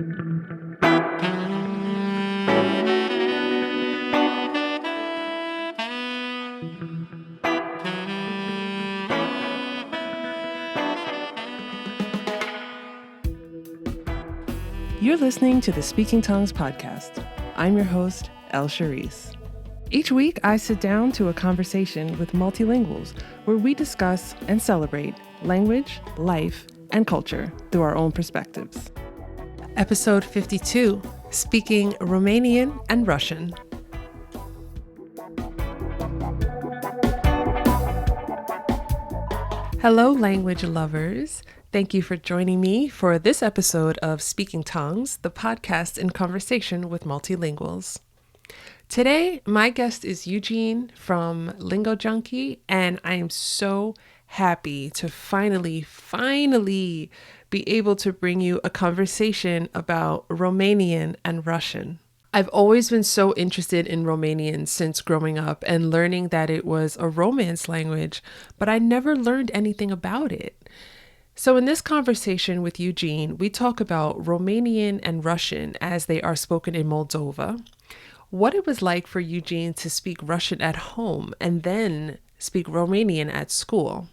You're listening to the Speaking Tongues podcast. I'm your host, El Charisse. Each week, I sit down to a conversation with multilinguals where we discuss and celebrate language, life, and culture through our own perspectives. Episode 52, Speaking Romanian and Russian. Hello, language lovers. Thank you for joining me for this episode of Speaking Tongues, the podcast in conversation with multilinguals. Today, my guest is Eugene from Lingo Junkie, and I am so happy to finally be able to bring you a conversation about Romanian and Russian. I've always been so interested in Romanian since growing up and learning that it was a Romance language, but I never learned anything about it. So in this conversation with Eugene, we talk about Romanian and Russian as they are spoken in Moldova, what it was like for Eugene to speak Russian at home and then speak Romanian at school.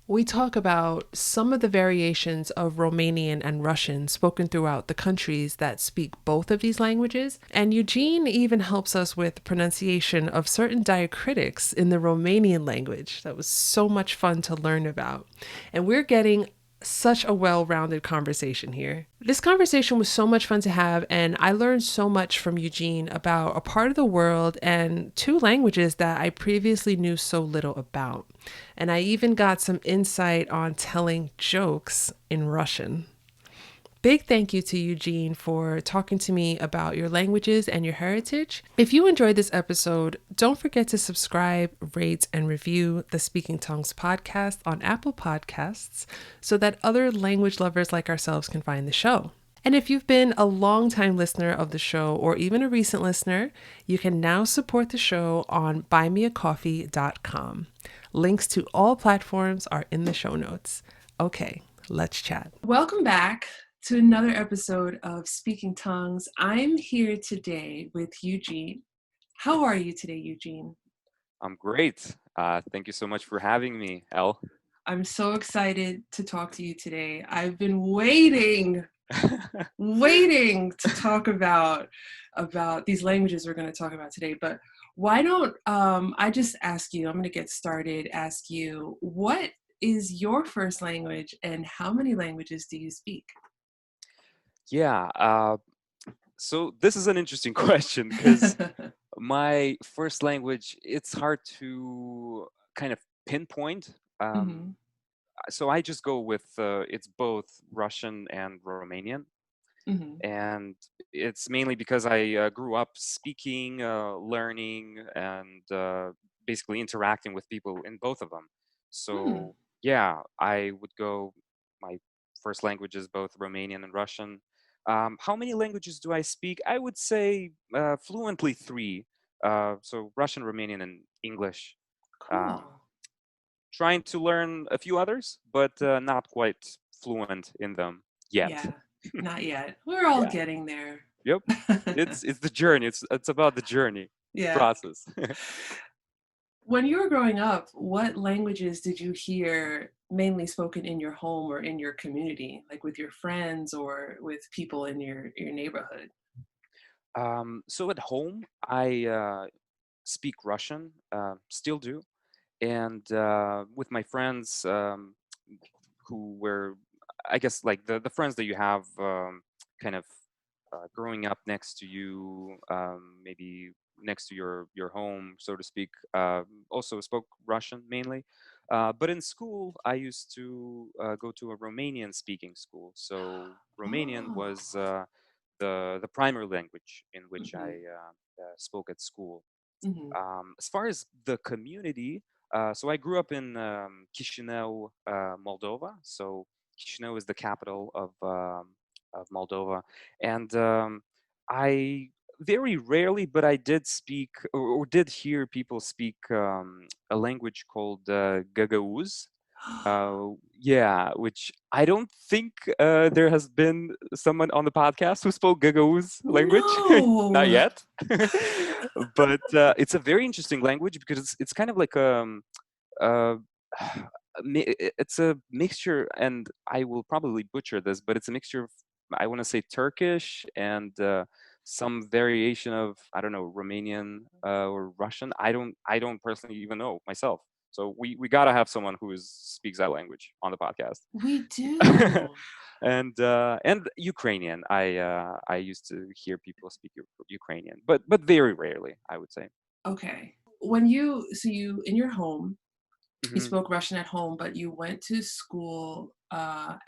We talk about some of the variations of Romanian and Russian spoken throughout the countries that speak both of these languages, and Eugene even helps us with pronunciation of certain diacritics in the Romanian language. That was so much fun to learn about. And we're getting such a well-rounded conversation here. This conversation was so much fun to have, and I learned so much from Eugene about a part of the world and two languages that I previously knew so little about. And I even got some insight on telling jokes in Russian. Big thank you to Eugene for talking to me about your languages and your heritage. If you enjoyed this episode, don't forget to subscribe, rate, and review the Speaking Tongues podcast on Apple Podcasts so that other language lovers like ourselves can find the show. And if you've been a longtime listener of the show or even a recent listener, you can now support the show on buymeacoffee.com. Links to all platforms are in the show notes. Okay, let's chat. Welcome back to another episode of Speaking Tongues. I'm here today with Eugene. How are you today, Eugene? I'm great. Thank you so much for having me, Elle. I'm so excited to talk to you today. I've been waiting to talk about these languages we're going to talk about today. But why don't I just ask you, I'm going to get started, ask you, what is your first language and how many languages do you speak? Yeah, so this is an interesting question because my first language, it's hard to kind of pinpoint. Mhm. So I just go with it's both Russian and Romanian. Mhm. And it's mainly because I grew up speaking, learning, and basically interacting with people in both of them. Hmm. So yeah, I would go. My first language is both Romanian and Russian. How many languages do I speak? I would say fluently three. So Russian, Romanian, and English. Cool. Um, Trying to learn a few others, but not quite fluent in them yet. Yeah, not yet. We're all Yeah. getting there. Yep. It's the journey. It's about the journey, the Yeah. process. When you were growing up, what languages did you hear mainly spoken in your home or in your community, like with your friends or with people in your neighborhood? So at home, I speak Russian, still do, and with my friends who were, I guess, like the friends that you have kind of growing up next to you, maybe next to your home, so to speak, also spoke Russian mainly. But in school, I used to go to a Romanian speaking school. So Romanian Oh. was the primary language in which I Mhm. spoke at school. Mhm. As far as the community, so I grew up in Chisinau, Moldova. So Chisinau is the capital of Moldova, and I very rarely, but I did speak or did hear people speak a language called Gagauz. Yeah, which I don't think there has been someone on the podcast who spoke Gagauz language, not No. yet. But it's a very interesting language because it's kind of like uh, it's a mixture, and I will probably butcher this, but it's a mixture of, I want to say, Turkish and some variation of, I don't know, Romanian or Russian. I don't personally even know myself. So we gotta have someone who speaks that language on the podcast. We do. And Ukrainian. I used to hear people speak Ukrainian, but very rarely, I would say. Okay. When you in your home, you Hmm. spoke Russian at home, but you went to school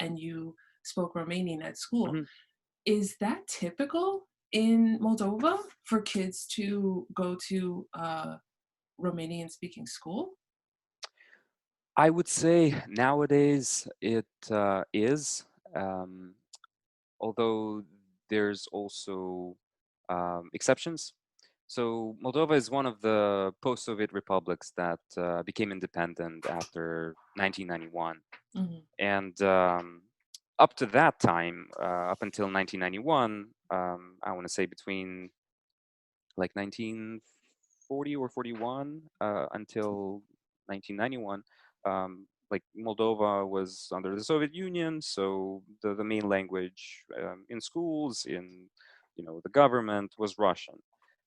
and you spoke Romanian at school. Hmm. Is that typical in Moldova for kids to go to Romanian speaking school? I would say nowadays it is, um, although there's also exceptions. So Moldova is one of the post-Soviet republics that became independent after 1991, Hmm. and up to that time, up until 1991, I want to say between like 1940 or 41 until 1991, like Moldova was under the Soviet Union, so the main language in schools, in the government, was Russian.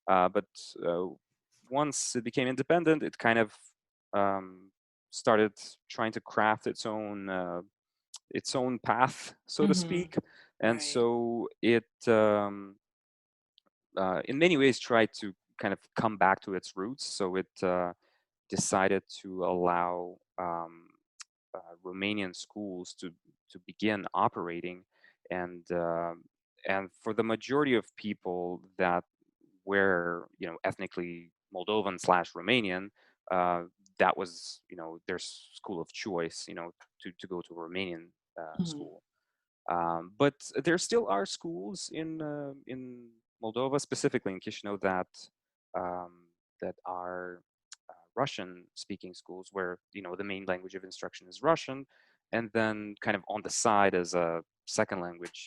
But uh, once it became independent, it kind of um, started trying to craft its own path, so to Hmm. speak, and Right. so it in many ways tried to kind of come back to its roots. So it decided to allow Romanian schools to begin operating, and and for the majority of people that were ethnically Moldovan slash Romanian, uh, that was their school of choice, to go to a Romanian Hmm. school. But there still are schools in Moldova, specifically in Chisinau, that are Russian-speaking schools, where the main language of instruction is Russian, and then kind of on the side as a second language,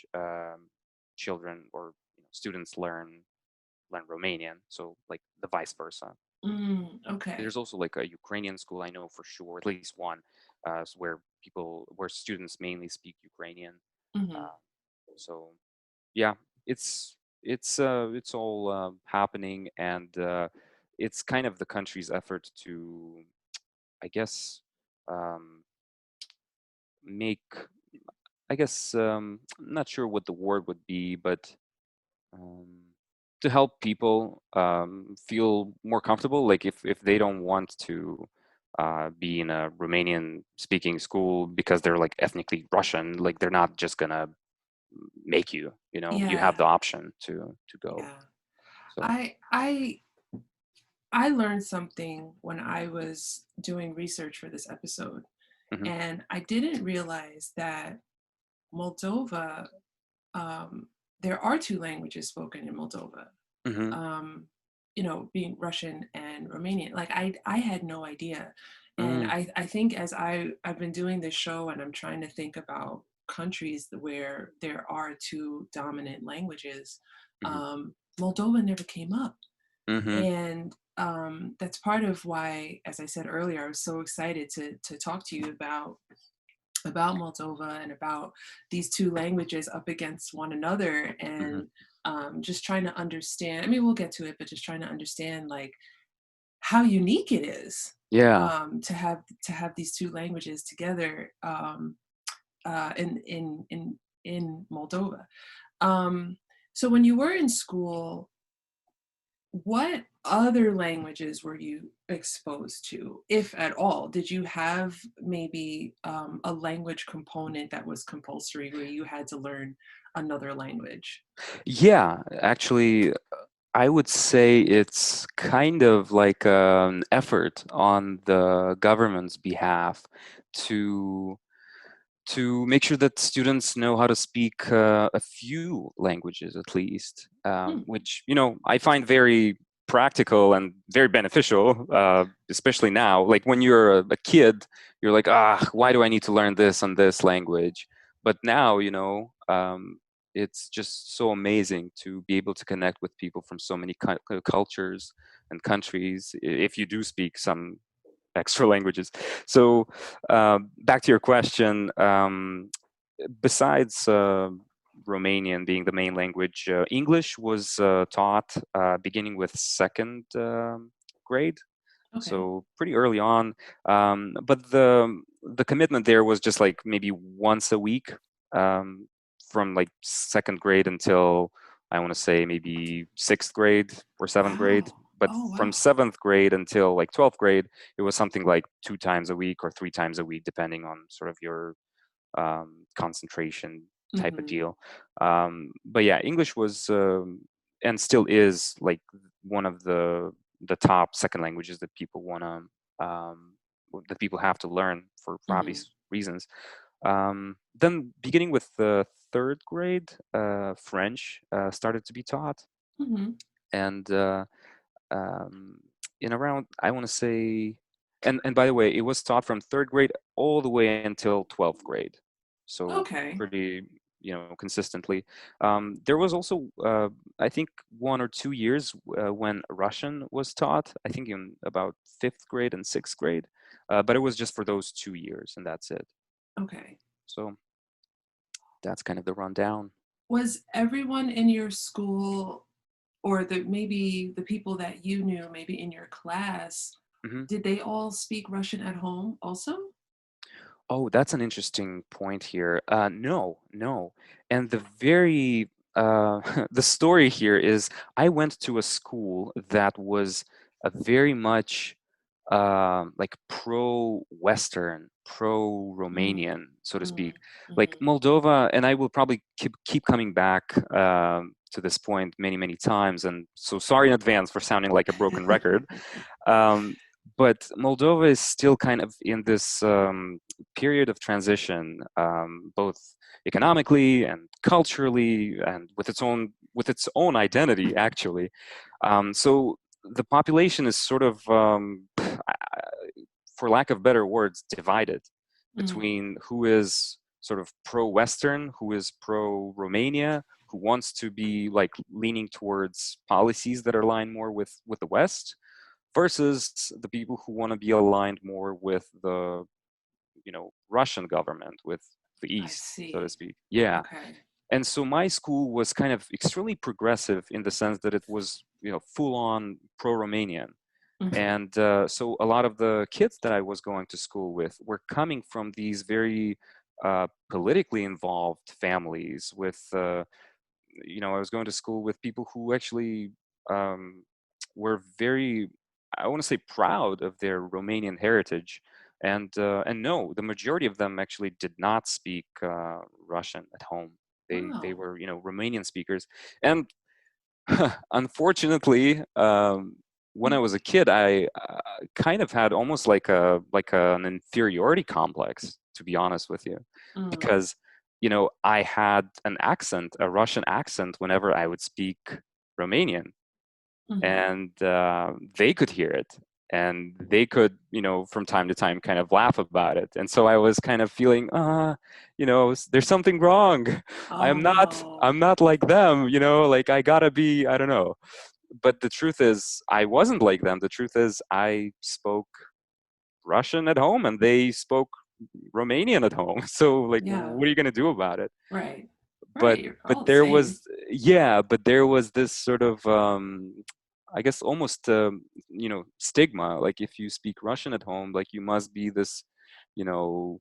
children or students learn Romanian. So like the vice versa. Mm, okay. There's also like a Ukrainian school, I know for sure, at least one, where students mainly speak Ukrainian. Hmm. Uh, so yeah, it's all happening, and it's kind of the country's effort to, I guess, um, make, I guess, I'm not sure what the word would be, but um, to help people feel more comfortable. Like if they don't want to be in a Romanian speaking school because they're like ethnically Russian, like they're not just gonna make you have Yeah. the option to go. Yeah. So. I learned something when I was doing research for this episode, Hmm. and I didn't realize that Moldova, um, there are two languages spoken in Moldova. Hmm. Um, being Russian and Romanian. Like I had no idea. And Mm. I think as I've been doing this show and I'm trying to think about countries where there are two dominant languages, Hmm. Moldova never came up. Hmm. And that's part of why, as I said earlier, I was so excited to talk to you about Moldova and about these two languages up against one another, Hmm. and just trying to understand. I mean, we'll get to it, but just trying to understand like how unique it is Yeah. to have these two languages together in Moldova. Um, so when you were in school, what other languages were you exposed to, if at all? Did you have maybe a language component that was compulsory where you had to learn another language? Yeah, actually, I would say it's kind of like an effort on the government's behalf to to make sure that students know how to speak a few languages at least, Hmm. which I find very practical and very beneficial, especially now. Like when you're a kid, you're like, why do I need to learn this and this language? But now, it's just so amazing to be able to connect with people from so many cultures and countries if you do speak some extra languages. So back to your question, besides Romanian being the main language, English was taught beginning with second grade, Okay. so pretty early on. But the commitment there was just like maybe once a week, um, from like second grade until I want to say maybe sixth grade or seventh grade. Wow. But Oh, from wow. seventh grade until like 12th grade, it was something like 2 times a week or 3 times a week, depending on sort of your concentration type of Mm-hmm. deal. But yeah, English was and still is like one of the top second languages that people want to that people have to learn for Mm-hmm. obvious reasons. Then beginning with the third grade, French started to be taught, Mm-hmm. and um, in around I want to say, and by the way, it was taught from third grade all the way until 12th grade, so Okay. pretty consistently. There was also I think 1 or 2 years when Russian was taught. I think in about fifth grade and sixth grade, but it was just for those 2 years, and that's it. Okay. So that's kind of the rundown. Was everyone in your school, or the maybe the people that you knew, maybe in your class, Mm-hmm. did they all speak Russian at home also? Oh, that's an interesting point here. No, no. And the very the story here is I went to a school that was a very much like pro-Western, Mm, pro-Romanian, so to speak. mm, Like mhm. Moldova, and I will probably keep coming back to this point many, many times. And so sorry in advance for sounding like a broken record. Um, but Moldova is still kind of in this period of transition, both economically and culturally, and with its own identity, actually. So the population is sort of, for lack of better words, divided Mm, between who is sort of pro-Western, who is pro-Romania, who wants to be like leaning towards policies that are aligned more with the West, versus the people who want to be aligned more with the Russian government, with the I East, so to see. speak. Yeah. Okay. And so my school was kind of extremely progressive in the sense that it was full on pro-Romanian. Hmm. And so a lot of the kids that I was going to school with were coming from these very politically involved families with I was going to school with people who actually um, were very, I want to say, proud of their Romanian heritage. And no, the majority of them actually did not speak Russian at home. They Wow. were Romanian speakers. And unfortunately, when I was a kid, I kind of had almost an inferiority complex, to be honest with you, Mm, because I had an accent, a Russian accent, whenever I would speak Romanian, hmm. and they could hear it, and they could, from time to time, kind of laugh about it, and so I was kind of feeling, there's something wrong. Oh I'm not, no. I'm not like them, like I gotta be, I don't know. But the truth is, I wasn't like them. The truth is, I spoke Russian at home, and they spoke Romanian at home. So, like, Yeah. what are you gonna do about it? Right. But Right. You're but all the there same. was, yeah, but there was this sort of I guess almost stigma. Like if you speak Russian at home, like you must be this, you know,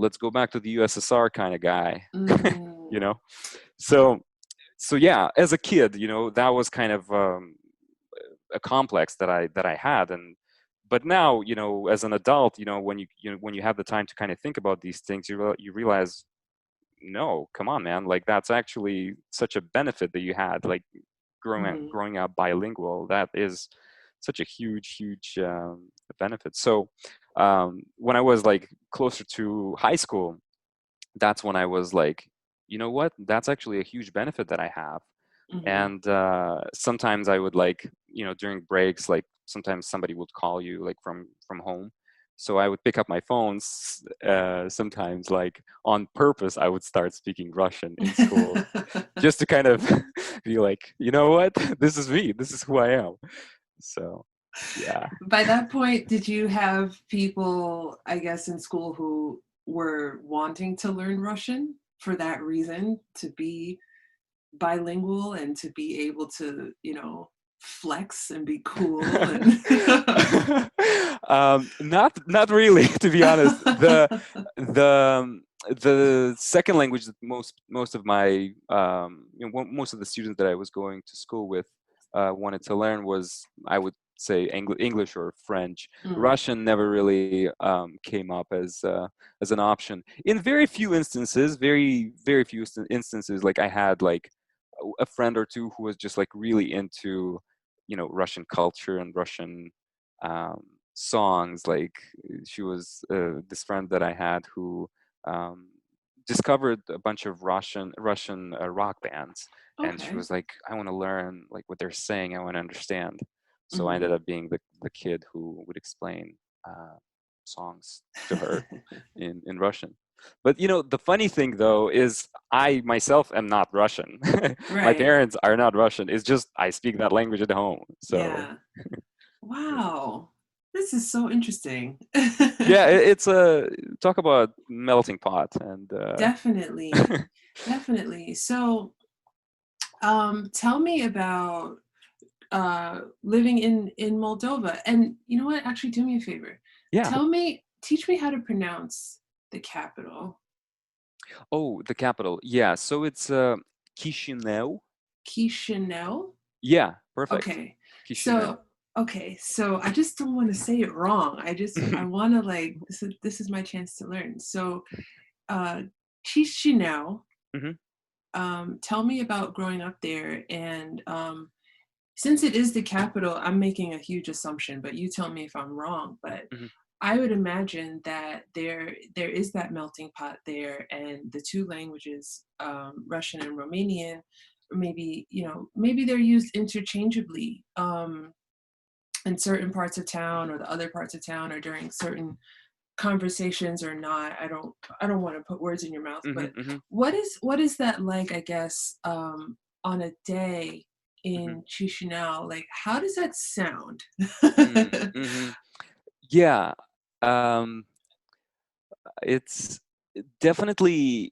let's go back to the USSR kind of guy, you Mm, know. So yeah, as a kid, that was kind of a complex that I had. And but now, as an adult, when you have the time to kind of think about these things, you realize, no, come on, man, like that's actually such a benefit that you had, like hmm. growing up bilingual. That is such a huge benefit. So when I was like closer to high school, that's when I was like, you know what, that's actually a huge benefit that I have. Hmm. And sometimes I would like, during breaks, like sometimes somebody would call you like from home, so I would pick up my phones sometimes, like on purpose I would start speaking Russian in school, just to kind of be like, you know what, this is me, this is who I am. So yeah. By that point, did you have people, I guess, in school who were wanting to learn Russian for that reason, to be bilingual and to be able to, flex and be cool and Not really, to be honest. The second language that most of my most of the students that I was going to school with wanted to learn was, I would say, English or French. Mm, Russian never really came up as an option. In very few instances, very few instances, like I had like a friend or two who was just like really into, Russian culture and Russian um, songs. Like she was this friend that I had who um, discovered a bunch of Russian rock bands, and she okay. was like, I want to learn like what they're saying, I want to understand. So I Hmm. ended up being the kid who would explain songs to her in Russian. But the funny thing though is I myself am not Russian. My Right. parents are not Russian. It's just I speak that language at home. So Yeah. yeah, Wow. This is so interesting. yeah, it's a talk about melting pot, and Definitely. Definitely. So, tell me about living in Moldova. And you know what? Actually, do me a favor. yeah. Teach me how to pronounce the capital. Oh, the capital. Yeah, so it's Chisinau. Chisinau. Yeah, perfect. Okay. Chisinau. So I just don't want to say it wrong. I want to, like, this is my chance to learn. So, uh, Chisinau. Hmm. Tell me about growing up there, and since it is the capital, I'm making a huge assumption, but you tell me if I'm wrong. But Hmm. I would imagine that there is that melting pot there, and the two languages, Russian and Romanian, maybe maybe they're used interchangeably in certain parts of town or the other parts of town or during certain conversations or not. I don't want to put words in your mouth, Hmm. but Hmm. what is that like, I guess, on a day Hmm. in Chisinau? Like, how does that sound? Hmm. Yeah. Um, it's definitely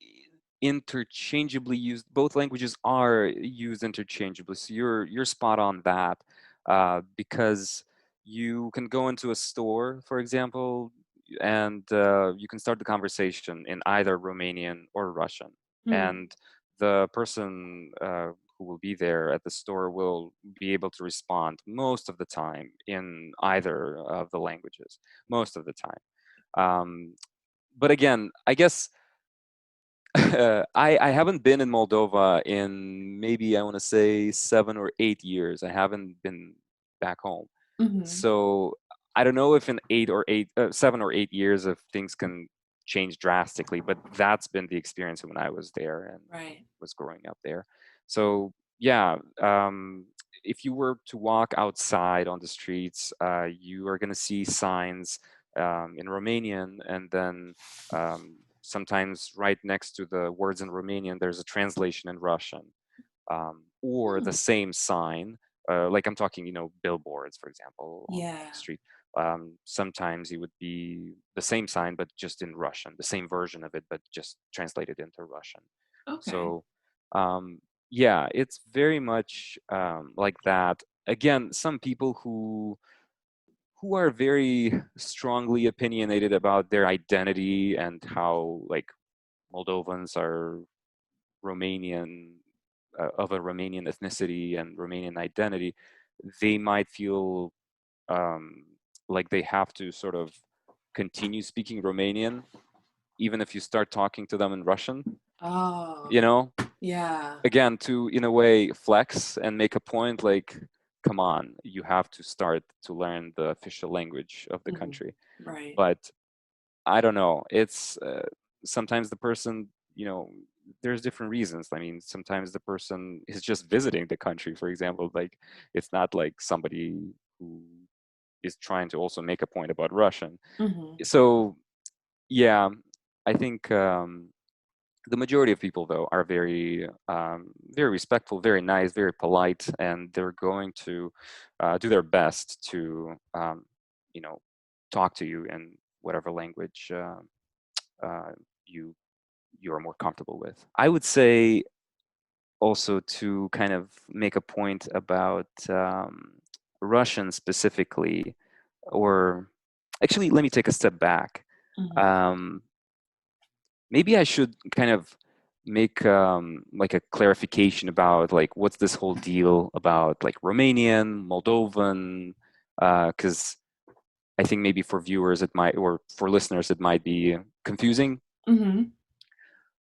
interchangeably used. Both languages are used interchangeably. So you're spot on that, because you can go into a store, for example, and you can start the conversation in either Romanian or Russian, Hmm. and the person who will be there at the store will be able to respond most of the time in either of the languages, most of the time. But again, I guess I haven't been in Moldova in maybe, I want to say, 7 or 8 years. I haven't been back home, Hmm. so I don't know if in 7 or 8 years if things can change drastically. But that's been the experience when I was there and Right. was growing up there. So yeah, if you were to walk outside on the streets, you are going to see signs in Romanian, and then sometimes right next to the words in Romanian, there's a translation in Russian, or the Hmm. same sign. Like I'm talking, billboards, for example, on Yeah. the street. Sometimes it would be the same sign, but just in Russian, the same version of it, but just translated into Russian. Okay. So, yeah, it's very much like that. Again, some people who are very strongly opinionated about their identity and how, like, Moldovans are Romanian, of a Romanian ethnicity and Romanian identity, they might feel um, like they have to sort of continue speaking Romanian, even if you start talking to them in Russian, Oh, you know, yeah. again, to, in a way, flex and make a point like, come on, you have to start to learn the official language of the Hmm. country. Right. But I don't know. It's sometimes the person, there's different reasons. I mean, sometimes the person is just visiting the country, for example. Like, it's not like somebody who is trying to also make a point about Russian. Hmm. So yeah, I think the majority of people, though, are very respectful, very nice, very polite, and they're going to do their best to, you know, talk to you in whatever language uh, you you are more comfortable with. I would say also to kind of make a point about Russian specifically, or actually, let me take a step back. Hmm. Um, Maybe I should kind of make like a clarification about like what's this whole deal about like Romanian, Moldovan, because I think maybe for viewers it might, or for listeners it might be confusing. Hmm.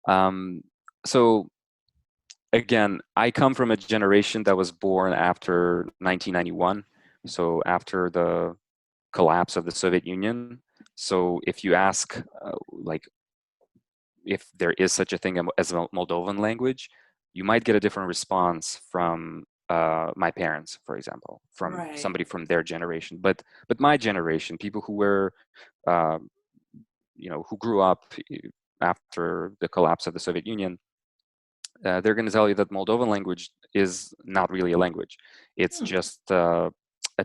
Um, so again, I come from a generation that was born after 1991, so after the collapse of the Soviet Union. So if you ask like if there is such a thing as a Moldovan language, you might get a different response from my parents, for example, from Right. somebody from their generation. But my generation, people who were, uh, who grew up after the collapse of the Soviet Union, they're going to tell you that Moldovan language is not really a language. It's Hmm. just a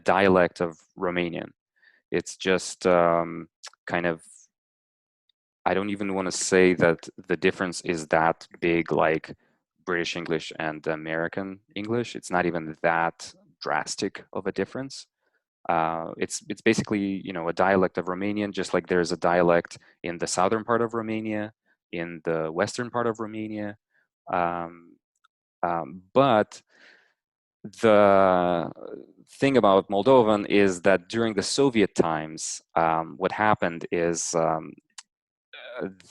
dialect of Romanian. It's just kind of, I don't even want to say that the difference is that big, like British English and American English. It's not even that drastic of a difference. It's basically, a dialect of Romanian, just like there's a dialect in the southern part of Romania, in the western part of Romania. Um, but the thing about Moldovan is that during the Soviet times, what happened is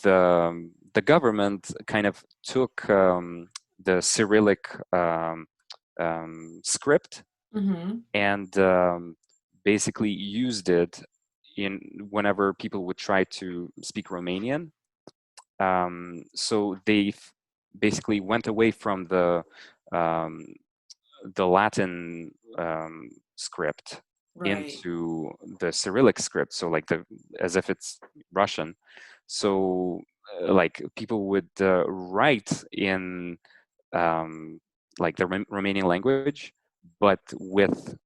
the government kind of took the Cyrillic script Hmm. and basically used it in whenever people would try to speak Romanian. So they basically went away from um, the Latin script Right. into the Cyrillic script, so like the as if it's Russian. So like people would write in um, like the Romanian language, but with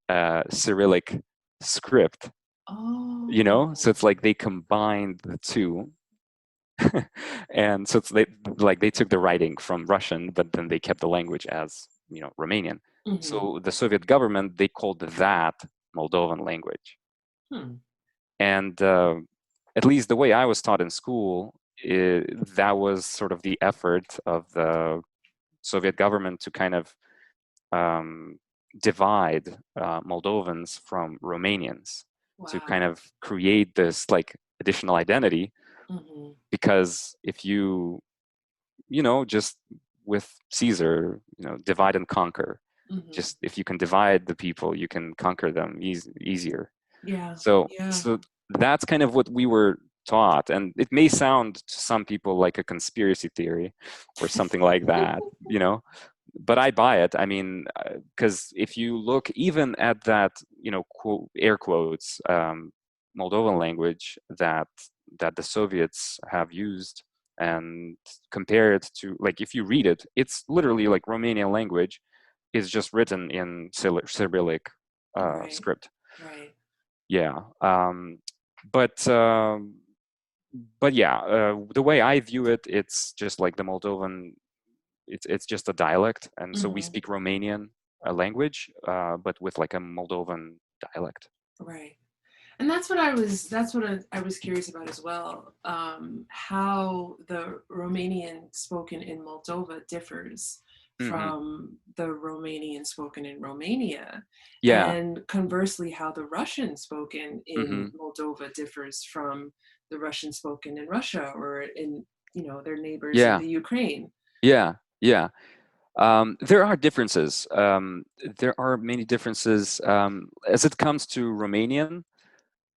Cyrillic script. So Oh. it's like they combined the two, and so they took the writing from Russian, but then they kept the language as Romanian. Hmm. So the Soviet government, they called that Moldovan language. Hmm. And at least the way I was taught in school, that was sort of the effort of the Soviet government to kind of um, divide Moldovans from Romanians, to kind Wow. of create this like additional identity. Hmm. Because if just with Caesar, divide and conquer. Hmm. Just if you can divide the people, you can conquer them easier. Yeah. So, Yeah. so that's kind of what we were taught, and it may sound to some people like a conspiracy theory or something like that, but I buy it. I mean, because if you look even at that, air quotes, Moldovan language that the Soviets have used, and compare it to, like, if you read it, it's literally like Romanian language is just written in Cyrillic Right. script. Right. Yeah. But but yeah, the way I view it, it's just like the Moldovan. It's just a dialect, and so we Hmm. speak Romanian language, but with like a Moldovan dialect. Right. And that's what I was curious about as well. How the Romanian spoken in Moldova differs Hmm. from the Romanian spoken in Romania, Yeah. and conversely, how the Russian spoken in Hmm. Moldova differs from the Russian spoken in Russia or in their neighbors in Yeah. the Ukraine. Yeah. Yeah. There are differences. There are many differences as it comes to Romanian.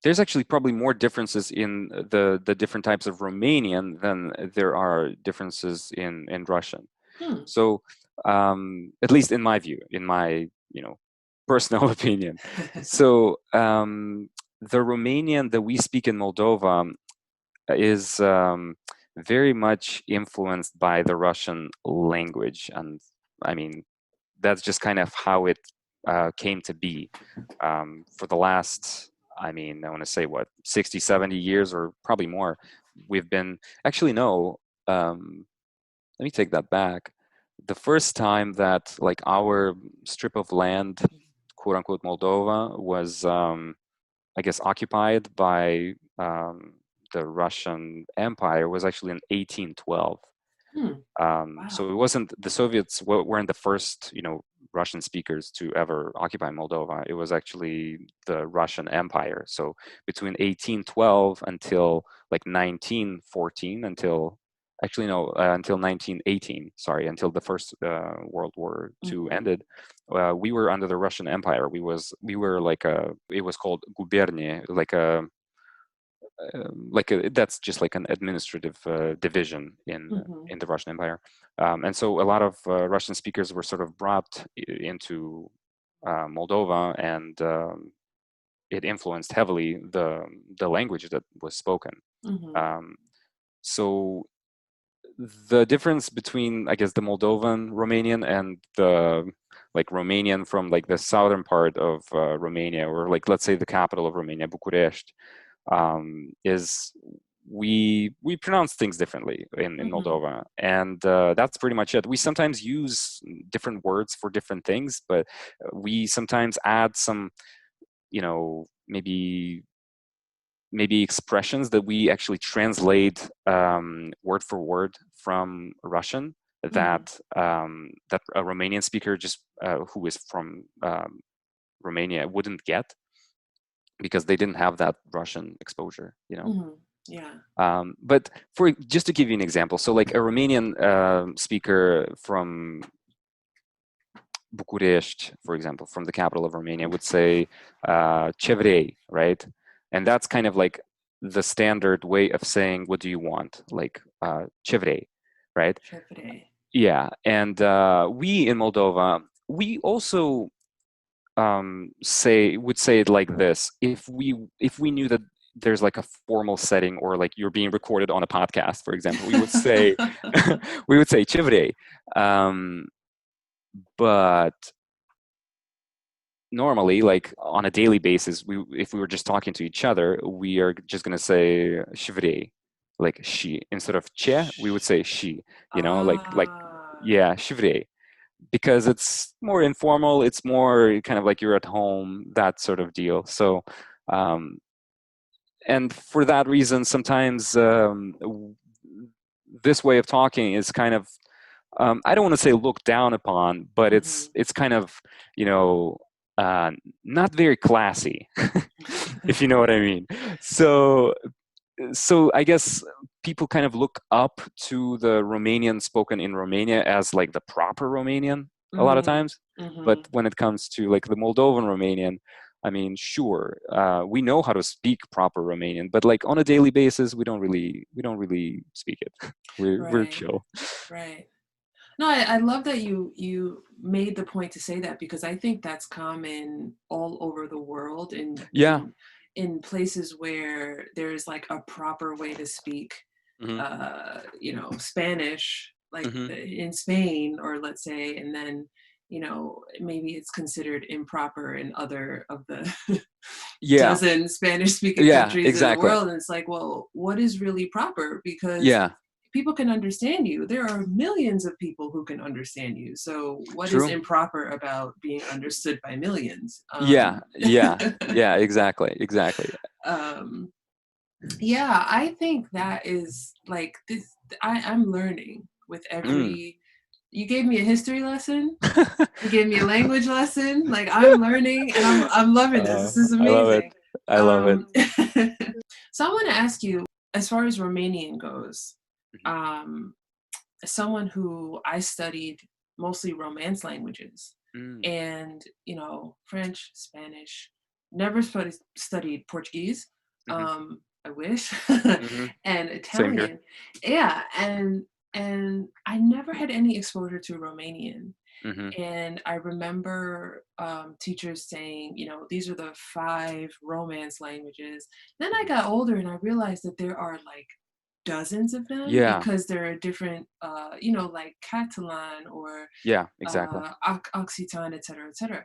there's actually probably more differences in the different types of Romanian than there are differences in Russian. Hmm. So at least in my view, in my personal opinion. So the Romanian that we speak in Moldova is very much influenced by the Russian language, and I mean that's just kind of how it came to be for the last, I want to say what, 60, 70 years or probably more. We've been, actually, no, let me take that back. The first time that like our strip of land, quote unquote, Moldova was, I guess, occupied by the Russian Empire was actually in 1812. Hmm. So Wow. it wasn't, the Soviets weren't the first, Russian speakers to ever occupy Moldova. It was actually the Russian Empire. So between 1812 until like 1914, until actually no, until 1918. Sorry, until the First World War II ended, we were under the Russian Empire. We were like it was called gubernie, that's just like an administrative division in the Russian Empire, and so a lot of Russian speakers were sort of brought into Moldova, and it influenced heavily the language that was spoken. Um, so the difference between, I guess, the Moldovan Romanian and the like Romanian from like the southern part of Romania, or like let's say the capital of Romania, Bucharest, is we pronounce things differently in Moldova, and that's pretty much it. We sometimes use different words for different things, but we sometimes add some, maybe expressions that we actually translate word for word from Russian that that a Romanian speaker just who is from Romania wouldn't get, because they didn't have that Russian exposure, Yeah. But for just to give you an example, so like a Romanian speaker from Bucharest, for example, from the capital of Romania, would say "ce vrei," right? And that's kind of like the standard way of saying "what do you want," like "ce vrei," right? Chevre. Yeah, and we in Moldova, we also would say it like this: if we knew that there's like a formal setting, or like you're being recorded on a podcast, for example, we would say we would say "ce vrei," but normally, like on a daily basis, if we were just talking to each other, we are just going to say "ce like she, instead of "che," we would say "she," like Ah. yeah, "ce because it's more informal, it's more kind of like you're at home, that sort of deal. So um, and for that reason, sometimes this way of talking is kind of, I don't want to say looked down upon, but it's kind of, you know not very classy, if you know what I mean. So I guess people kind of look up to the Romanian spoken in Romania as like the proper Romanian a lot of times. But when it comes to like the Moldovan Romanian, sure, we know how to speak proper Romanian, but like on a daily basis, we don't really speak it. We're Right. chill. Right. No, I love that you made the point to say that, because I think that's common all over the world, in Yeah. places where there's like a proper way to speak Hmm. Spanish, like Hmm. in Spain, or let's say, and then maybe it's considered improper in other of the Yeah. dozen Spanish speaking Yeah. countries in the Exactly. world. And it's like, well, what is really proper? Because Yeah. people can understand you. There are millions of people who can understand you. So what is True. improper about being understood by millions? Yeah. Yeah. Yeah. Exactly. Exactly. um, yeah, I think that is like this. I'm learning with Mm. every. You gave me a history lesson. You gave me a language lesson. Like, I'm learning, and I'm loving this. This is I love it. amazing. I love it. So I want to ask you, as far as Romanian goes, Mhm. um, as someone who I studied mostly Romance languages, Mm. and French, Spanish, never studied Portuguese. Hmm. I wish, Hmm. and Same here. Italian. Yeah, and I never had any exposure to Romanian. Hmm. And I remember teachers saying, you know, these are the five Romance languages. Then I Hmm. got older and I realized that there are like dozens of them Yeah. because there are different, you know, like Catalan or Yeah. Exactly. Occitan, et cetera, et cetera.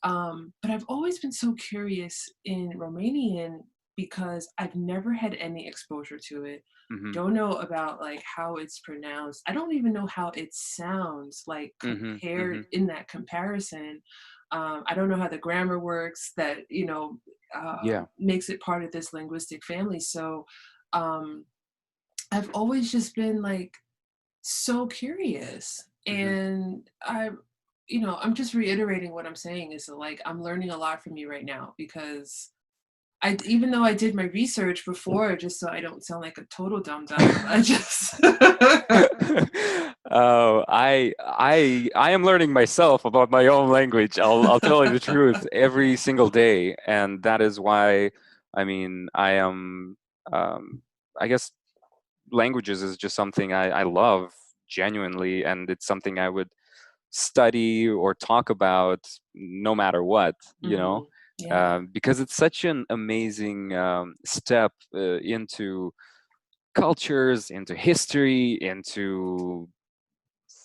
But I've always been so curious in Romanian because I've never had any exposure to it. Hmm. Don't know about like how it's pronounced. I don't even know how it sounds like Hmm. compared Hmm. in that comparison. I don't know how the grammar works that, you know, Yeah. makes it part of this linguistic family. So um, I've always just been like so curious. Hmm. And you know, I'm just reiterating what I'm saying is that, like, I'm learning a lot from you right now because even though I did my research before, just so I don't sound like a total dum dum, I just. Oh, I am learning myself about my own language. I'll tell you the truth every single day, and that is why, I mean, I am, um, I guess languages is just something I love genuinely, and it's something I would study or talk about no matter what, Mhm. Yeah. because it's such an amazing step into cultures, into history, into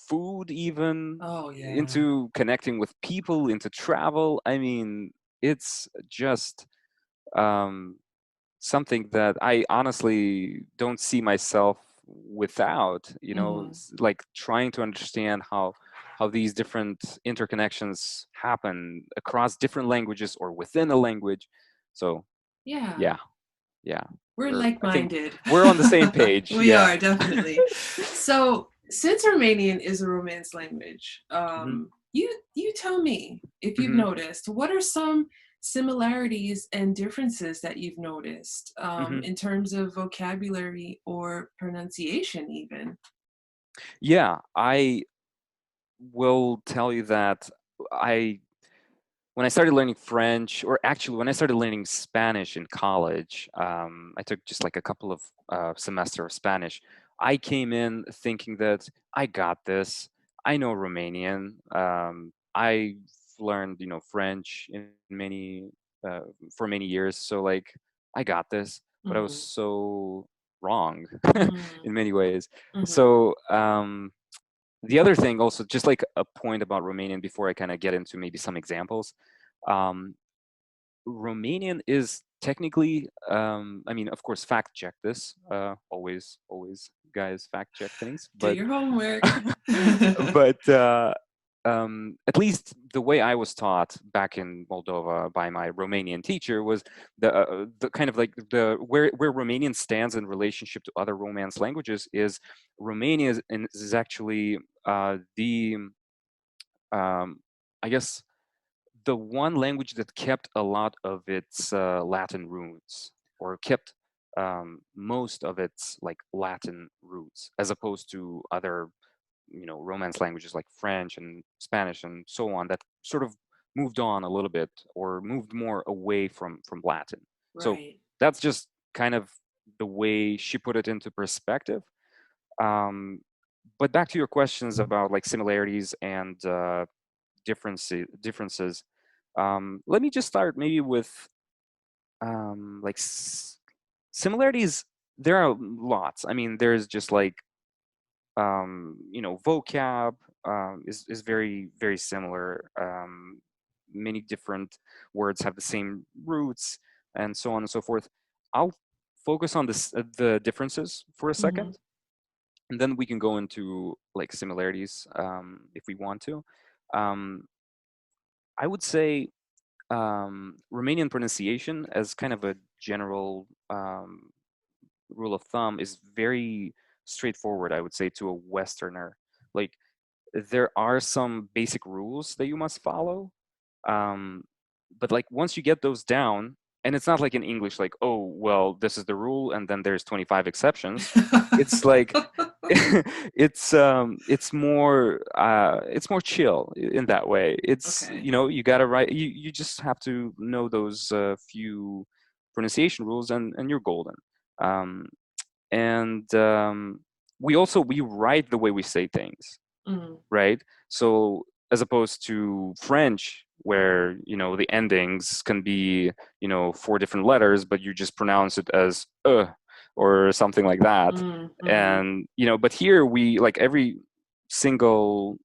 food, even Oh yeah. into connecting with people, into travel. I mean, it's just um, something that I honestly don't see myself without, Mhm. like trying to understand how these different interconnections happen across different languages or within a language. So Yeah. yeah, yeah. We're I think like-minded. we're on the same page. We Yeah. are definitely. So, since Romanian is a Romance language, Hmm. you tell me if you've Hmm. noticed what are some similarities and differences that you've noticed Hmm. in terms of vocabulary or pronunciation, even. Yeah, I will tell you that I when I started learning French, or actually when I started learning Spanish in college, I took just like a couple of semester of Spanish. I came in thinking that I got this. I know Romanian. I've learned, French in uh, for many years. So like, I got this, but I was Hmm. so wrong Hmm. in many ways. Hmm. So the other thing also, just like a point about Romanian before I kind of get into maybe some examples. Um, Romanian is technically, I mean, of course, fact check this. Always, guys, fact check things. Do But, your homework. but at least the way I was taught back in Moldova by my Romanian teacher was the kind of like the where Romanian stands in relationship to other Romance languages is Romania is actually the I guess the one language that kept a lot of its Latin roots, or kept most of its like Latin roots, as opposed to other, Romance languages like French and Spanish and so on that sort of moved on a little bit or moved more away from Latin. So Right. that's just kind of the way she put it into perspective. Um, but back to your questions about like similarities and differences. Let me just start maybe with like similarities. There are lots. I mean, there's just like vocab is very very similar. Many different words have the same roots and so on and so forth. I'll focus on the differences for a Hmm. second, and then we can go into like similarities if we want to. Um, I would say Romanian pronunciation, as kind of a general rule of thumb, is very straightforward, I would say, to a Westerner. Like, there are some basic rules that you must follow. Um, but like once you get those down, and it's not like in English, like, oh, well, this is the rule, and then there's 25 exceptions. It's like it's more chill in that way. It's Okay. you gotta write. You just have to know those few pronunciation rules, and you're golden. Um, and we write the way we say things, Mm. right? So as opposed to French, where the endings can be 4 different letters, but you just pronounce it as or something like that. Mm. Mm-hmm. And but here we like every single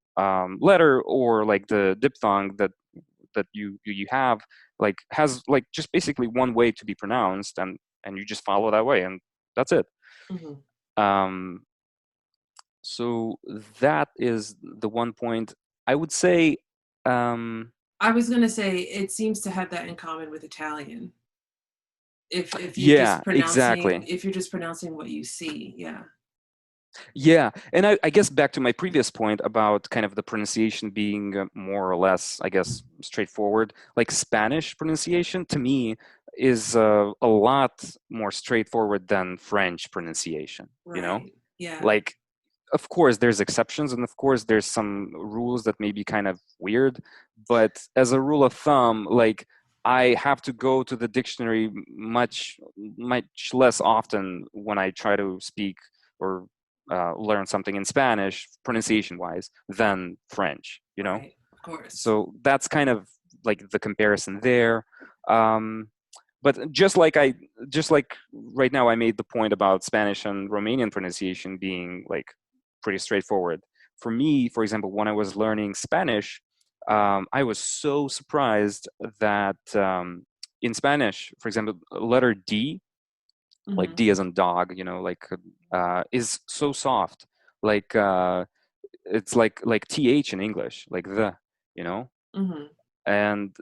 letter, or like the diphthong that you have, like has like just basically one way to be pronounced, and you just follow that way, and that's it. Mm-hmm. um so that is the one point I would say. I was gonna say it seems to have that in common with Italian. If you're Yeah, just pronouncing exactly. if you're just pronouncing what you see, yeah. Yeah, and I guess back to my previous point about kind of the pronunciation being more or less, I guess, straightforward. Like Spanish pronunciation to me is a lot more straightforward than French pronunciation. Right. Yeah. Like, of course there's exceptions, and of course there's some rules that may be kind of weird, but as a rule of thumb, like I have to go to the dictionary much less often when I try to speak or learn something in Spanish pronunciation wise than French. Right. Of course. So that's kind of like the comparison there. But just like right now I made the point about Spanish and Romanian pronunciation being like pretty straightforward. For me, for example, when I was learning Spanish, I was so surprised that in Spanish, for example, letter D, like Mm-hmm. D as in dog, like is so soft, like it's like th in English, like the, you know, Mm-hmm. and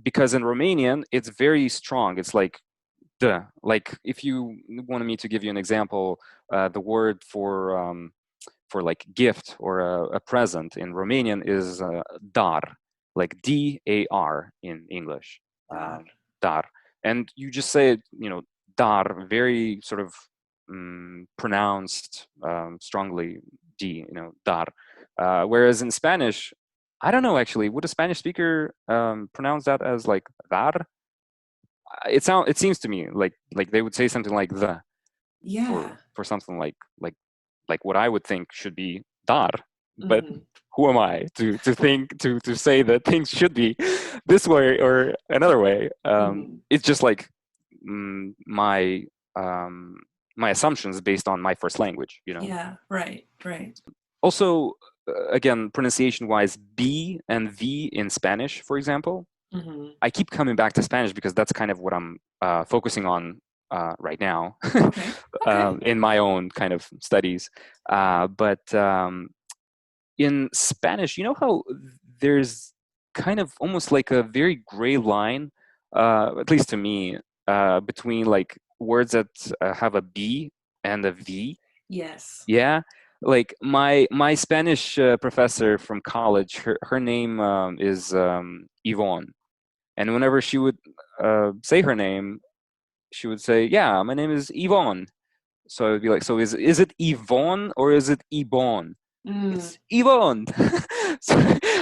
because in Romanian it's very strong. It's like the, like if you wanted me to give you an example, the word for like gift or a present in Romanian is dar, like dar in English, Dar. dar, and you just say it, dar, very sort of pronounced strongly, d, dar. Whereas in Spanish, I don't know actually, would a Spanish speaker pronounce that as like dar? It seems to me like they would say something like the Yeah. for something like what I would think should be dar, but Mm-hmm. who am I to think to say that things should be this way or another way? Mm-hmm. It's just like my my assumptions based on my first language. Yeah. Right. Right. Also, again, pronunciation wise, B and V in Spanish, for example, Mm-hmm. I keep coming back to Spanish because that's kind of what I'm focusing on right now Okay. Okay. in my own kind of studies. But in Spanish, you know how there's kind of almost like a very gray line, at least to me, between like words that have a B and a V. Yes. Yeah, like my Spanish professor from college, her name is Yvonne, and whenever she would say her name, she would say, "Yeah, my name is Yvonne." So I would be like, "So is it Yvonne or is it Yvonne?" Mm. It's Yvonne. So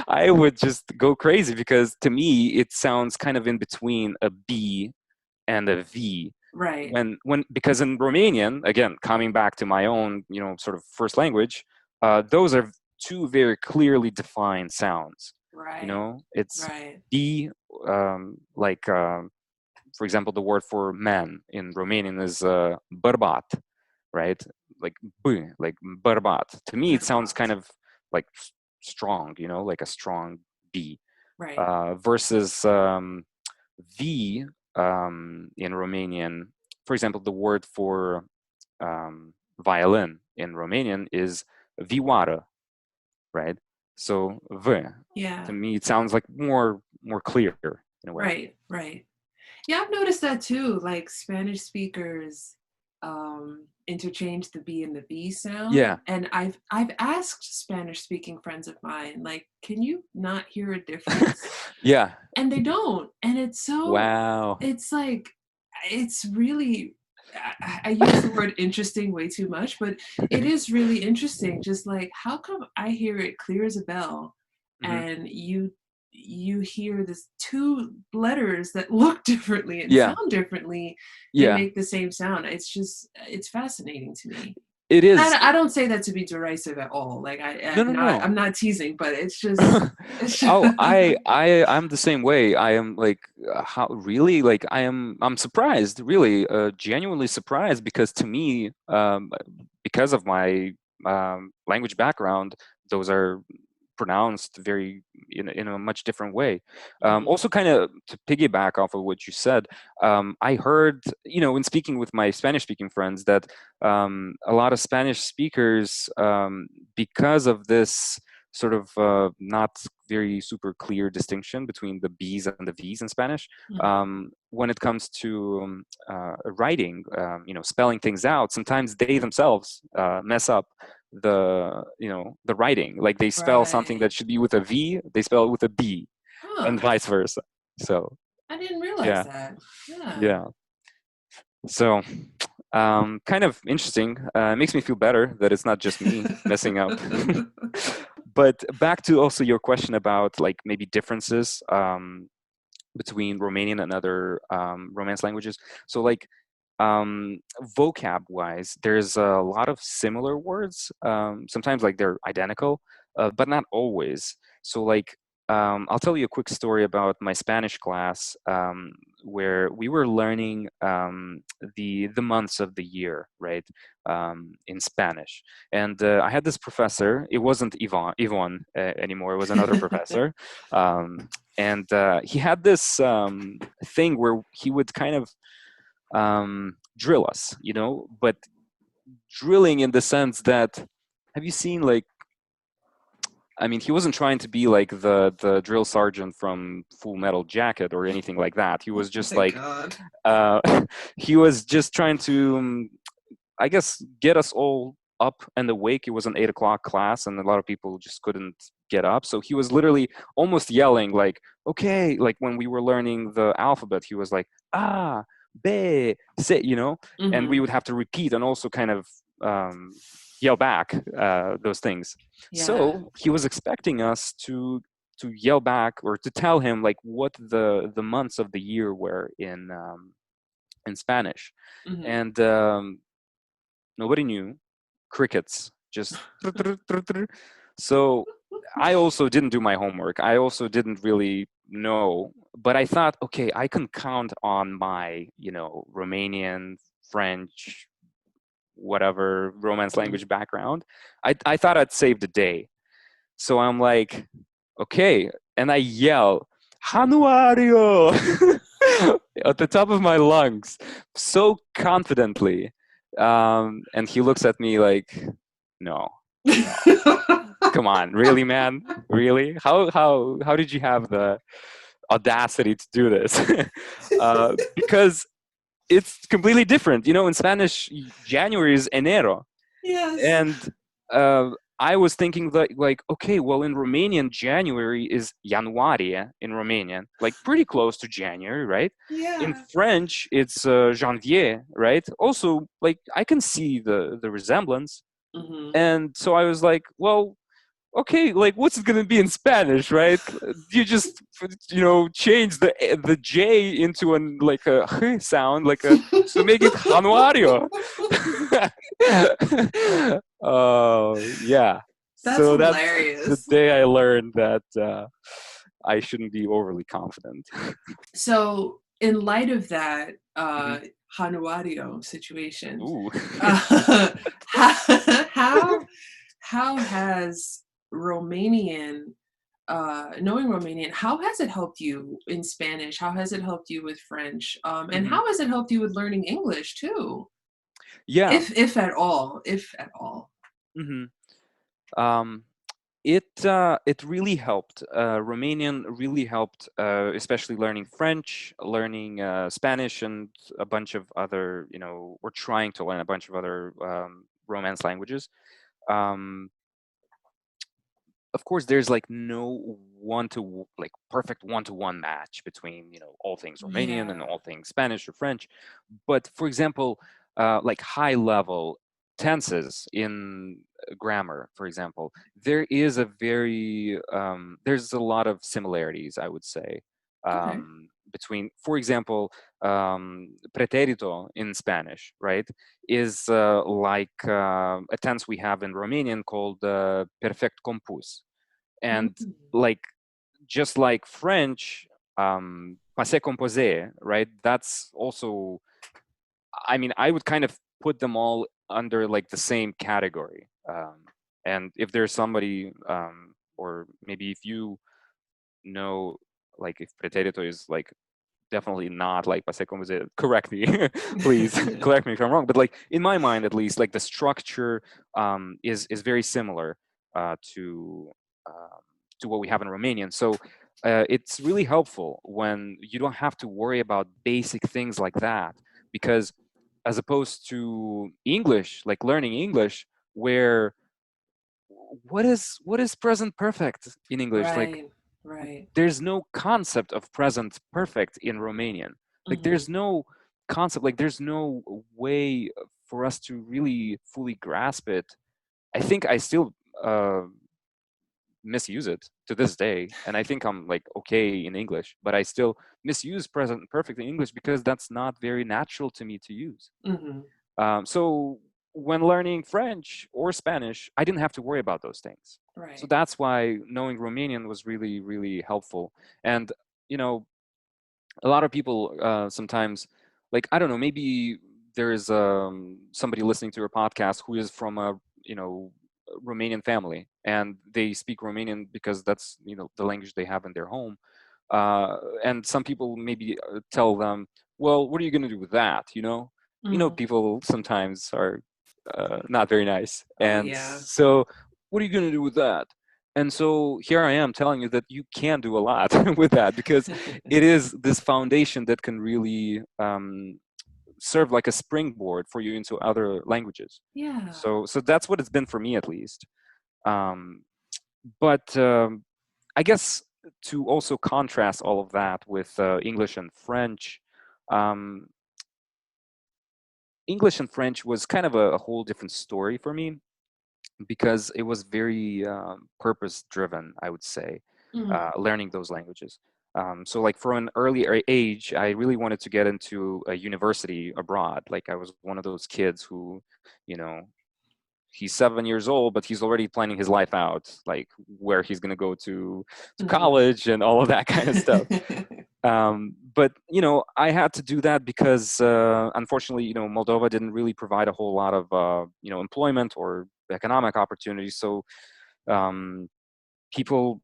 I would just go crazy because to me it sounds kind of in between a B and a V. Right. When because in Romanian, again, coming back to my own sort of first language, those are two very clearly defined sounds. Right. It's Right. B, like for example, the word for man in Romanian is bărbat, right? Like b, like bărbat. To me, it sounds kind Verbat. of like strong, like a strong B. Right. Versus V in Romanian, for example, the word for violin in Romanian is vioară, right? So v, to Yeah. me, it sounds like more clear in a way. Right. Right. Yeah, I've noticed that too. Like Spanish speakers interchange the B and the B sound. Yeah. And I've asked Spanish speaking friends of mine, like, can you not hear a difference? Yeah. And they don't. And it's so Wow. it's like it's really I use the word interesting way too much, but it is really interesting. Just like how come I hear it clear as a bell Hmm. and you hear this two letters that look differently and Yeah, sound differently and yeah. make the same sound. It's fascinating to me. It And is. I don't say that to be derisive at all. Like No, no, no. I'm not teasing, but it's just Oh, I'm the same way. I am like, how really? Like, I'm surprised, really, genuinely surprised, because to me, because of my language background, those are pronounced very in a much different way. Mhm. Also, kind of to piggyback off of what you said, I heard, in speaking with my Spanish-speaking friends, that a lot of Spanish speakers, because of this sort of not very super clear distinction between the B's and the V's in Spanish, Mhm. when it comes to writing, spelling things out, sometimes they themselves mess up the writing. Like, they spell something Right. that should be with a V, they spell it with a B, and Huh. vice versa. So I didn't realize yeah, that. Yeah. yeah. So kind of interesting. Makes me feel better that it's not just me messing up. But back to also your question about, like, maybe differences between Romanian and other Romance languages. So, like, um, vocab wise, there's a lot of similar words. Sometimes, like, they're identical, but not always. So, like, I'll tell you a quick story about my Spanish class, where we were learning the months of the year, right, in Spanish. And I had this professor. It wasn't Yvonne anymore. It was another professor. And he had this thing where he would kind of drill us, but drilling in the sense that, have you seen, like, I mean, he wasn't trying to be like the drill sergeant from Full Metal Jacket or anything like that. He was just My like, God. uh, he was just trying to, I guess, get us all up and awake. It was an 8 o'clock class, and a lot of people just couldn't get up. So he was literally almost yelling, like, okay, like when we were learning the alphabet, he was like, ah, be, se, and we Hmm. would have to repeat and also kind of yell back those things. Yeah. So he was expecting us to yell back, or to tell him, like, what the months of the year were in Spanish. Hmm. And nobody knew. Crickets, just so I also didn't do my homework. I also didn't really know, but I thought, okay, I can count on my Romanian, French, whatever Romance Hmm. language background. I thought I'd save the day. So I'm like, okay, and I yell, Januario, at the top of my lungs, so confidently. And he looks at me like, no, no, come on, really, man, really? How did you have the audacity to do this? Because it's completely different. In Spanish, January is enero, Yes. and uh, I was thinking that, like, okay, well, in Romanian, January is Ianuarie in Romanian, like pretty close to January, right? In Yeah. French, it's Janvier, right? Also, like, I can see the resemblance, Hmm. and so I was like, well, okay, like, what's it gonna be in Spanish, right? You just change the J into an like a h sound, like a so make it Januario. Oh yeah. That's So that's the hilarious. day I learned that I shouldn't be overly confident. So, in light of that Mhm. Januario situation, Ooh. uh, how how has Romanian knowing Romanian, how has it helped you in Spanish? How has it helped you with French? And Mhm. how has it helped you with learning English too? Yeah. If at all, if at all. Mhm. Um, it really helped. Romanian really helped, especially learning French, learning Spanish, and a bunch of other. We're trying to learn a bunch of other Romance languages. Um, of course, there's like no like perfect one-to-one match between all things Romanian and Yeah. all things Spanish or French. But for example, like high level tenses in grammar, for example, there's a lot of similarities, I would say, Okay. between, for example, pretérito in Spanish, right, is like a tense we have in Romanian called perfect compus, and Mhm. like just like French, passé composé, right? That's also, I mean, I would kind of put them all under like the same category. And if there's somebody, or maybe if you know, like if pretérito is like definitely not like passé composé, correct me, please, correct me if I'm wrong. But like in my mind, at least, like the structure is very similar to um, to what we have in Romanian. So it's really helpful when you don't have to worry about basic things like that, because as opposed to English, like learning English, where what is present perfect in English? Like Right. Right. there's no concept of present perfect in Romanian. Like Hmm. there's no concept, like there's no way for us to really fully grasp it. I think I still uh, misuse it to this day, and I think I'm like okay in English, but I still misuse present perfect in English because that's not very natural to me to use. Hmm. So when learning French or Spanish, I didn't have to worry about those things. So Right. that's why knowing Romanian was really, really helpful. And, you know, a lot of people sometimes, like, I don't know, maybe there's somebody listening to your podcast who is from a, you know, Romanian family, and they speak Romanian because that's, you know, the language they have in their home. And some people maybe tell them, well, what are you going to do with that? Mm. People sometimes are not very nice. Oh And yeah. so, what are you going to do with that? And so here I am telling you that you can do a lot with that, because it is this foundation that can really serve like a springboard for you into other languages. Yeah. So that's what it's been for me, at least. Um, but I guess to also contrast all of that with English and French, um, English and French was kind of a whole different story for me, because it was very purpose driven, I would say, Mm. learning those languages. So like for an early age, I really wanted to get into a university abroad. Like I was one of those kids who, you know, he's 7 years old, but he's already planning his life out, like where he's going to go to Hmm. college and all of that kind of stuff. But I had to do that because unfortunately, Moldova didn't really provide a whole lot of employment or economic opportunities. So um, people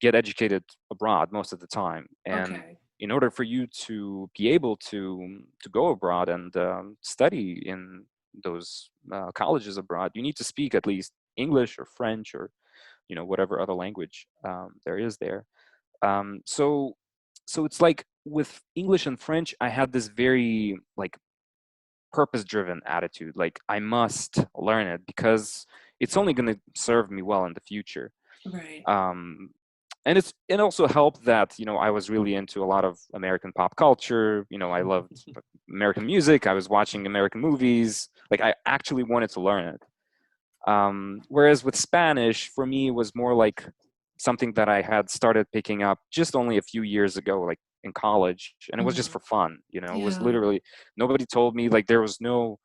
get educated abroad most of the time, and Okay. in order for you to be able to go abroad and study in those colleges abroad, you need to speak at least English or French or whatever other language there is there. So it's like with English and French, I had this very like purpose driven attitude. Like I must learn it because it's only going to serve me well in the future. Right. um, and it also helped that I was really into a lot of American pop culture. I loved American music. I was watching American movies. Like I actually wanted to learn it. Whereas with Spanish, for me, it was more like something that I had started picking up just only a few years ago, like in college, and it was just Hmm. for fun. It was Yeah. literally, nobody told me, like there was no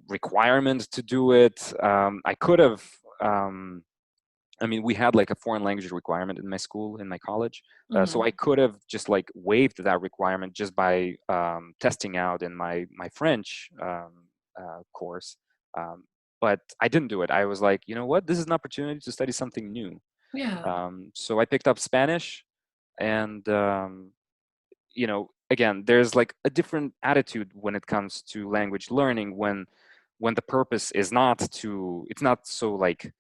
requirement to do it. I could have. I mean, we had like a foreign language requirement in my school, in my college. So Hmm. I could have just like waived that requirement just by testing out in my French course. Um, but I didn't do it. I was like, you know what? This is an opportunity to study something new. Yeah. So I picked up Spanish, and again, there's like a different attitude when it comes to language learning, when the purpose is not to, it's not so like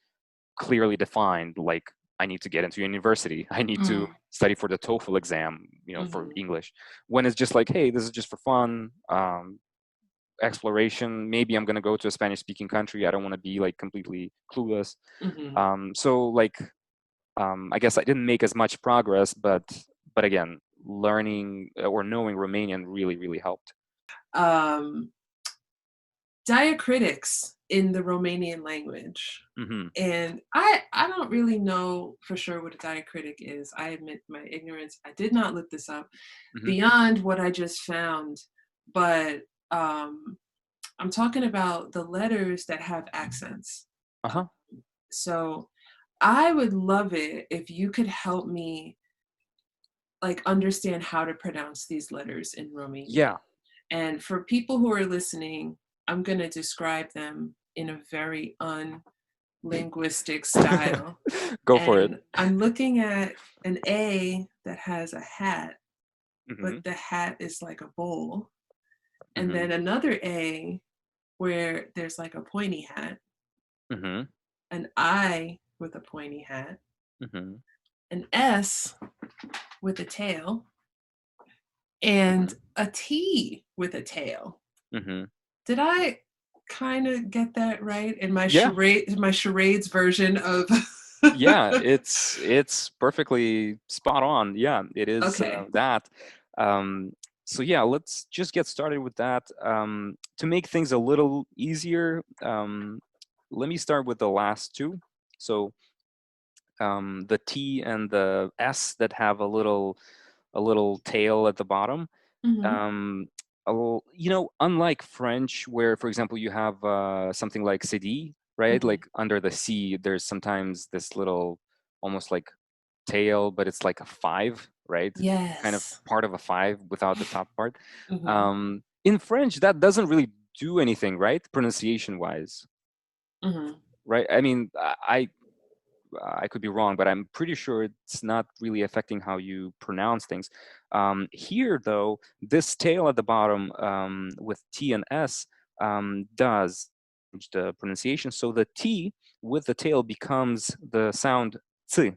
clearly defined, like I need to get into university, I need to Mm. study for the TOEFL exam, for Hmm. English. When it's just like, hey, this is just for fun, exploration. Maybe I'm going to go to a Spanish speaking country. I don't want to be like completely clueless. Hmm. So like, I guess I didn't make as much progress, but again, learning or knowing Romanian really, really helped. Um, diacritics. in the Romanian language. Mm-hmm. And I don't really know for sure what a diacritic is. I admit my ignorance. I did not look this up Mm-hmm. beyond what I just found, but I'm talking about the letters that have accents. Uh-huh. So I would love it if you could help me like understand how to pronounce these letters in Romanian. Yeah. And for people who are listening, I'm going to describe them in a very unlinguistic style. Go for it. And I'm looking at an A that has a hat, Mm-hmm. but the hat is like a bowl. And Mm-hmm. then another A where there's like a pointy hat, Mm-hmm. an I with a pointy hat, Mm-hmm. an S with a tail, and a T with a tail. Mm-hmm. Did I kind of get that right in my Yeah. charades version of Yeah, it's perfectly spot on. Yeah, it is Okay. that. Um, so yeah, let's just get started with that. To make things a little easier, let me start with the last two. So the T and the S that have a little tail at the bottom. Mm-hmm. Um, unlike French, where, for example, you have something like CD, right? Mm-hmm. Like under the C, there's sometimes this little, almost like tail, but it's like a five, right? Kind of Yes. part of a five without the top part. Mm-hmm. In French, that doesn't really do anything, right? Pronunciation wise, Mm-hmm. right? I mean, I could be wrong, but I'm pretty sure it's not really affecting how you pronounce things. Here, though, this tail at the bottom with T and S does change the pronunciation. So the T with the tail becomes the sound T.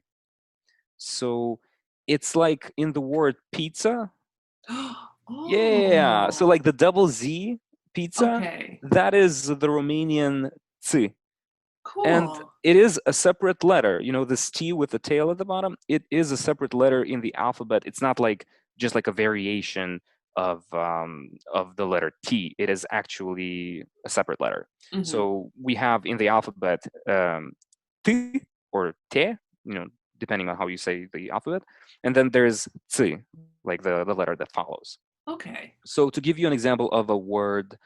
So it's like in the word pizza. Yeah. So Oh, like the double Z pizza, okay. that is the Romanian T. And Cool. it is a separate letter. This T with the tail at the bottom, it is a separate letter in the alphabet. It's not like just like a variation of the letter T. It is actually a separate letter. Mm-hmm. So we have in the alphabet T or Te, depending on how you say the alphabet. And then there's T, like the letter that follows. Okay. So to give you an example of a word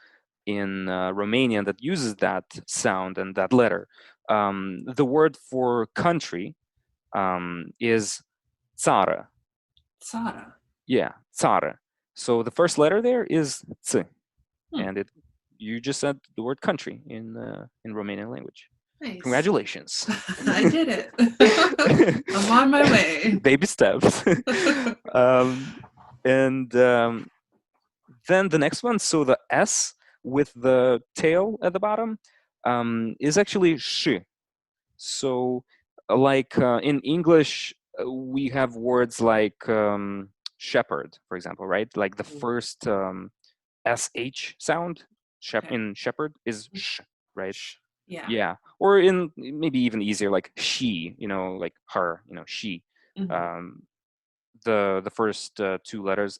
in Romanian that uses that sound and that letter. The word for country is țară. Sada. Yeah, țară. So the first letter there is ț, Hmm. and you just said the word country in Romanian language. Nice. Congratulations. I did it. I'm on my way. Baby steps. And then the next one, so the S with the tail at the bottom is actually sh. So, like in English, we have words like shepherd, for example, right? Like the first sh sound Okay. in shepherd is sh, right? Yeah. Yeah. Or in maybe even easier, like she, like her, she. Mm-hmm. Um, the first two letters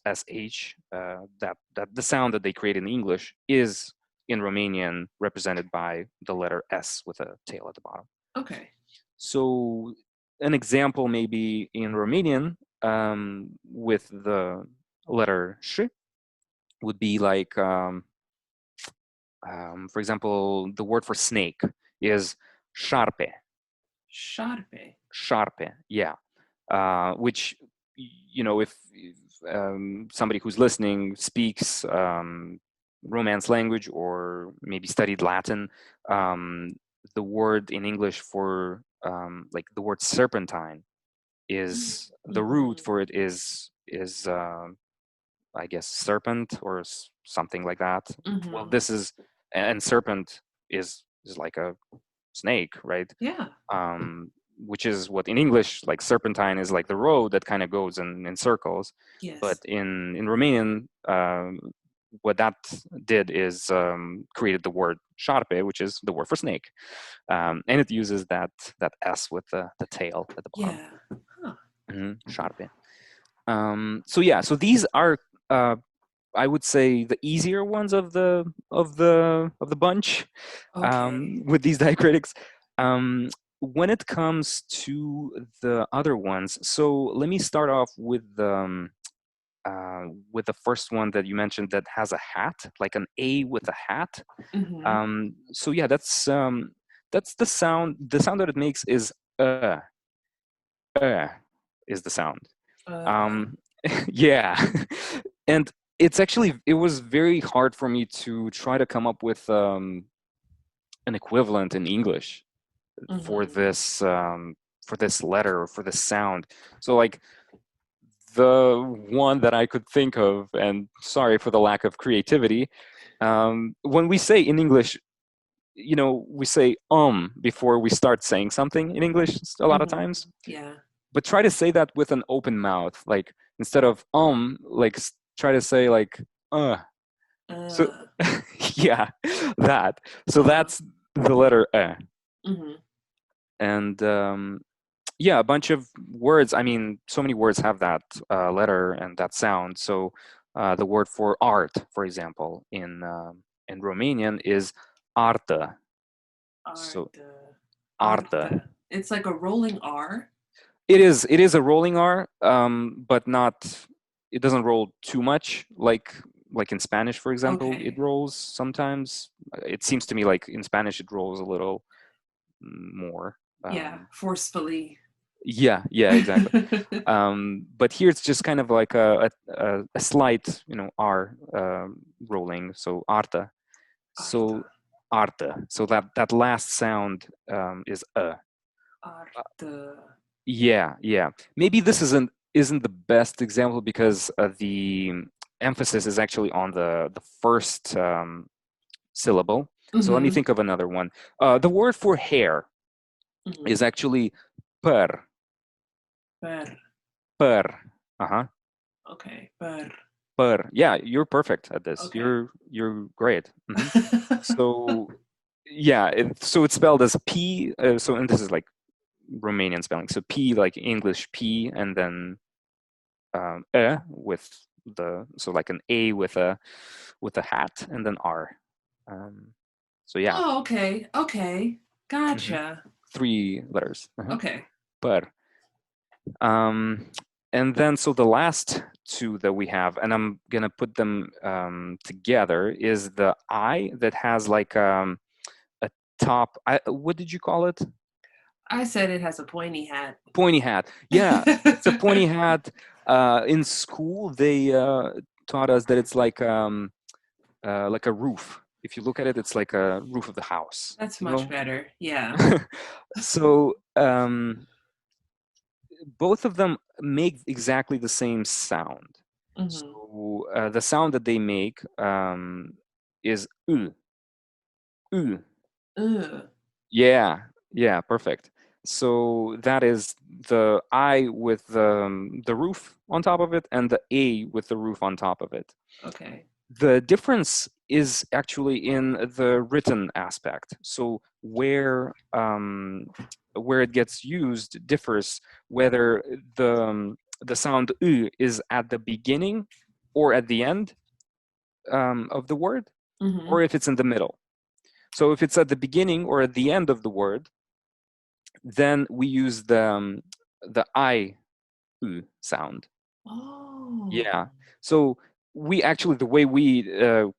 sh, that the sound that they create in English is in Romanian represented by the letter s with a tail at the bottom. Okay. So an example maybe in Romanian with the letter sh would be like, for example, the word for snake is șarpe. Șarpe. Șarpe, yeah. Which, if somebody who's listening speaks Romance language or maybe studied Latin, the word in English for like the word serpentine is the root Mm-hmm. for it is I guess serpent or something like that. Well, Mm-hmm. this is, and serpent is like a snake, right? Yeah. Which is what in English, like serpentine is like the road that kind of goes in circles. But Yes. in Romanian, what that did is created the word șarpe, which is the word for snake. And it uses that S with the tail at the bottom. Yeah. Huh. Șarpe. So yeah, so these are I would say the easier ones of the bunch Okay. with these diacritics. Um, when it comes to the other ones, so let me start off with the first one that you mentioned that has a hat, like an A with a hat. Mm-hmm. So yeah, that's the sound. The sound that it makes is uh is the sound. Uh, Um, yeah, and it was very hard for me to try to come up with an equivalent in English for mm-hmm. this letter or for this sound. So like the one that I could think of, and sorry for the lack of creativity, when we say in English, we say before we start saying something in English a lot of Mm-hmm. times, Yeah. but try to say that with an open mouth, like instead of like try to say like so Uh, yeah, that. So uh-huh. that's the letter Mm-hmm. and yeah, a bunch of words. I mean, so many words have that letter and that sound. So the word for art, for example, in Romanian is artă. So Artă. artă. Artă. It's like a rolling R. It is a rolling R, but not. It doesn't roll too much, like in Spanish, for example. It Okay. rolls sometimes. It seems to me like in Spanish it rolls a little more. Yeah, forcefully. Yeah, yeah, exactly. But here it's just kind of like a slight, R rolling. So arta. Artă. So arta. So that last sound is Artă. yeah, yeah. Maybe this isn't the best example because the emphasis is actually on the first syllable. So let me Mm-hmm. think of another one. The word for hair Mm-hmm. is actually per. Per. Per. Uh-huh. Okay. Per. Per. Yeah, you're perfect at this. Okay. You're great. So yeah, so it's spelled as P. And this is like Romanian spelling. So P like English P, and then with like an A with a hat, and then R. Um, so yeah, Oh, okay. Okay. mhm, Gotcha. 3 letters. Okay. Per. Um, and then so the last two that we have, and I'm gonna put them together, is the I that has like a top. What did you call it? I said it has a pointy hat. Pointy hat. Yeah, it's a pointy hat. In school, they taught us that it's like a roof. If you look at it, it's like a roof of the house. That's You much know. better. Yeah. So both of them make exactly the same sound. Mm-hmm. So the sound that they make is u. Ugh. Yeah, yeah, perfect. So that is the I with the roof on top of it, and the A with the roof on top of it. Okay. The difference is actually in the written aspect. So where it gets used differs whether the sound U is at the beginning or at the end of the word, Mm-hmm. or if it's in the middle. So if it's at the beginning or at the end of the word, then we use the I U sound. Oh. Yeah. So we actually, the way we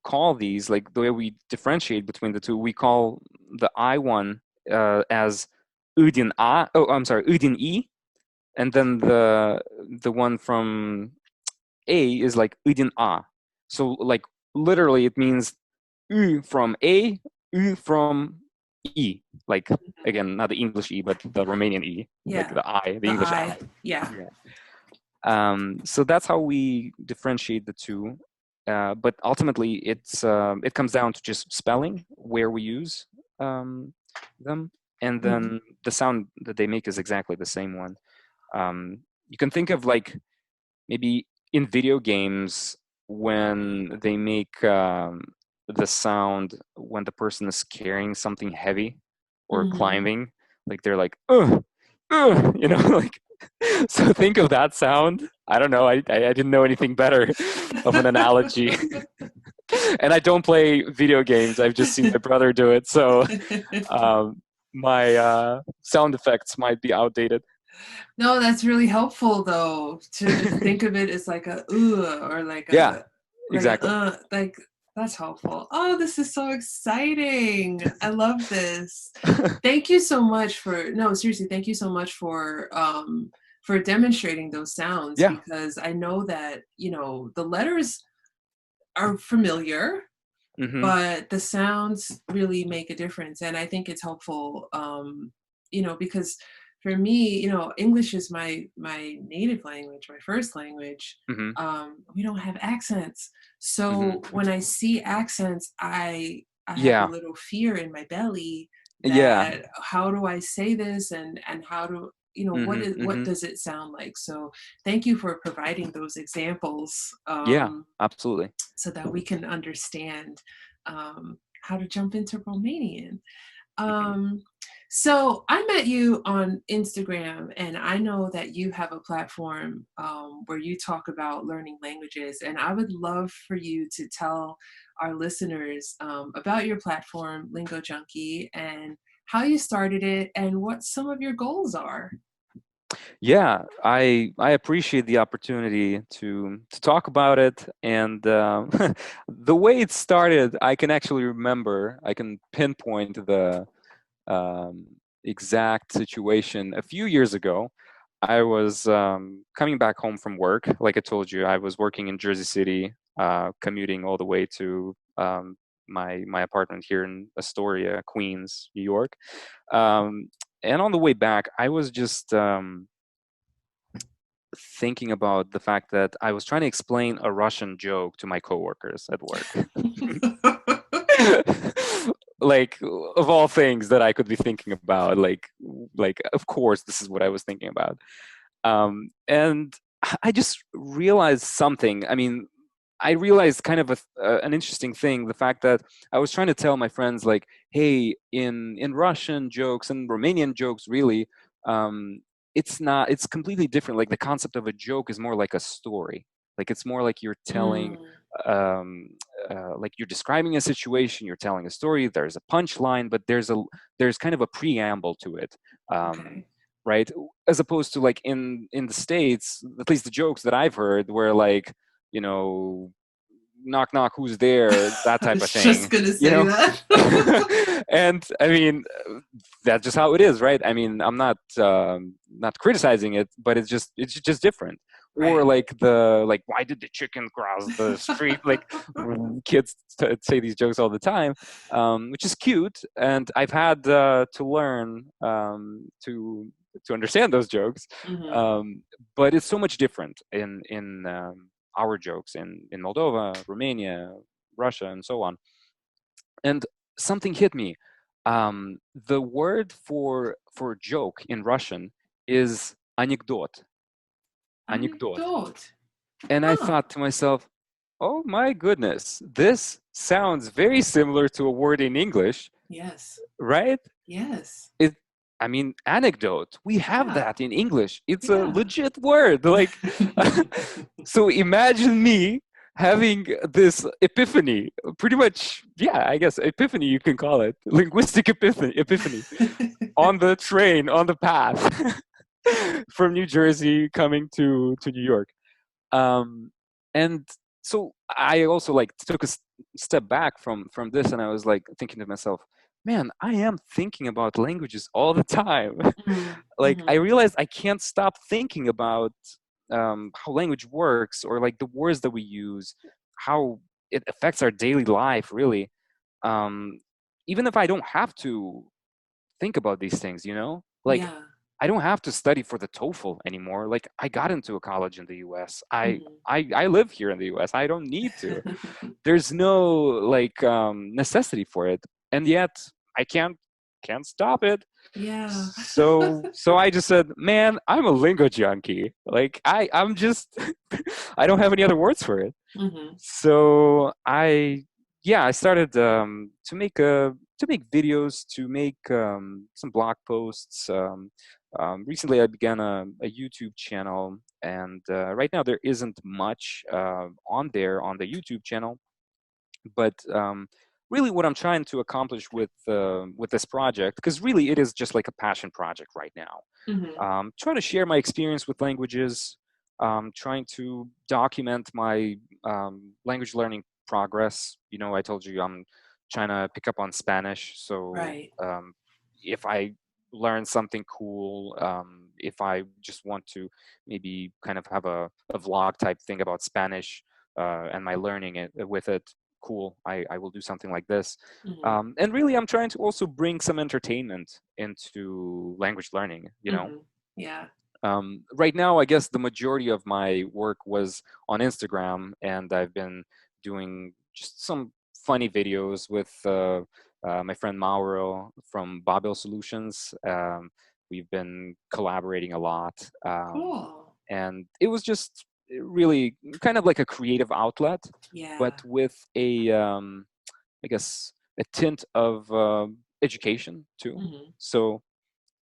call these, like the way we differentiate between the two, we call the I one as Udin A. Oh, I'm sorry, Udin E, and then the one from A is like Udin A. So like literally, it means U from A, U from E. Like again, not the English E, but the Romanian E, like Yeah. the The English I. I. Yeah. Yeah. So that's how we differentiate the two. But ultimately, it comes down to just spelling where we use um, them, and Mm-hmm. then the sound that they make is exactly the same one. You can think of like maybe in video games when they make the sound when the person is carrying something heavy or Mm-hmm. climbing, like they're like, like So think of that sound. I don't know. I didn't know anything better of an analogy. And I don't play video games. I've just seen my brother do it. So my sound effects might be outdated. No, that's really helpful though, to just think of it as like a or Yeah, like a exactly. like that's helpful. Oh, this is so exciting. I love this. Thank you so much for no, seriously, thank you so much for demonstrating those sounds, Yeah. because I know that, the letters are familiar, Hmm. but the sounds really make a difference. And I think it's helpful, because for me, English is my native language, my first language. Hmm. We don't have accents. Hmm. So when I see accents, I have a Yeah. little fear in my belly Yeah. that how do I say this, and how do Hmm. what Hmm. does it sound like? So thank you for providing those examples, Yeah, absolutely. so that we can understand how to jump into Romanian. Hmm. Um, so I met you on Instagram, and I know that you have a platform where you talk about learning languages, and I would love for you to tell our listeners about your platform, Lingo Junkie, and how you started it and what some of your goals are. Yeah, I appreciate the opportunity to talk about it, and the way it started, I can actually remember. I can pinpoint the um, exact situation. A few years ago, I was coming back home from work. Like I told you, I was working in Jersey City, commuting all the way to my apartment here in Astoria, Queens, New York. Um, and on the way back, I was just thinking about the fact that I was trying to explain a Russian joke to my coworkers at work. Like, of all things that I could be thinking about, like of course this is what I was thinking about. And I just realized something. I mean, I realized kind of an interesting thing, the fact that I was trying to tell my friends, like, hey, in Russian jokes and Romanian jokes, really, um, it's not. It's completely different. Like the concept of a joke is more like a story. Like it's more like you're telling, Mm, um, like you're describing a situation, you're telling a story. There's a punchline, but there's kind of a preamble to it. Um, okay. right, as opposed to like in the States, at least the jokes that I've heard were like, you know, knock knock, who's there, that I type of was just thing, gonna you say know. that. And I mean, that's just how it is, right? I mean, I'm not criticizing it, but it's just different. Or Right. like the like, why did the chicken cross the street? Like kids say these jokes all the time, which is cute, and I've had to learn to understand those jokes. Hmm. But it's so much different in our jokes in Moldova, Romania, Russia, and so on. And something hit me. The word for joke in Russian is anecdote. Anecdote. Anecdote. And I Huh. thought to myself, oh my goodness, this sounds very similar to a word in English, Yes. right? Yes. It, I mean, anecdote. We have Yeah. that in English. It's a Yeah. legit word. Like, so imagine me having this epiphany. Pretty much, yeah, I guess epiphany you can call it. Linguistic epiphany on the train, on the path from New Jersey coming to New York. And so I also like took a step back from this, and I was like thinking to myself, man, I am thinking about languages all the time. Mm, Like I mhm. realized I can't stop thinking about how language works, or like the words that we use, how it affects our daily life, really. um, Even if I don't have to think about these things, like Yeah. I don't have to study for the TOEFL anymore. Like I got into a college in the US. I Mhm. I I live here in the US. I don't need to. There's no like necessity for it, and yet I can't stop it. Yeah. So I just said, man, I'm a lingo junkie. Like I'm just I don't have any other words for it. Mhm. So I started to make videos, to make some blog posts, Recently I began a YouTube channel, and right now there isn't much on there on the YouTube channel. But really, what I'm trying to accomplish with this project, because really it is just like a passion project right now. Hmm. Trying to share my experience with languages, trying to document my language learning progress. I told you I'm trying to pick up on Spanish. So Right. if I learn something cool, if I just want to maybe kind of have a vlog type thing about Spanish and my learning it with it, cool, I will do something like this. Hmm. And really, I'm trying to also bring some entertainment into language learning. Hmm. Yeah. Right now, I guess the majority of my work was on Instagram, and I've been doing just some funny videos with my friend Mauro from Babel Solutions. We've been collaborating a lot, Cool. and it was just really kind of like a creative outlet, but Yeah. with I guess, a tint of education too. Hmm.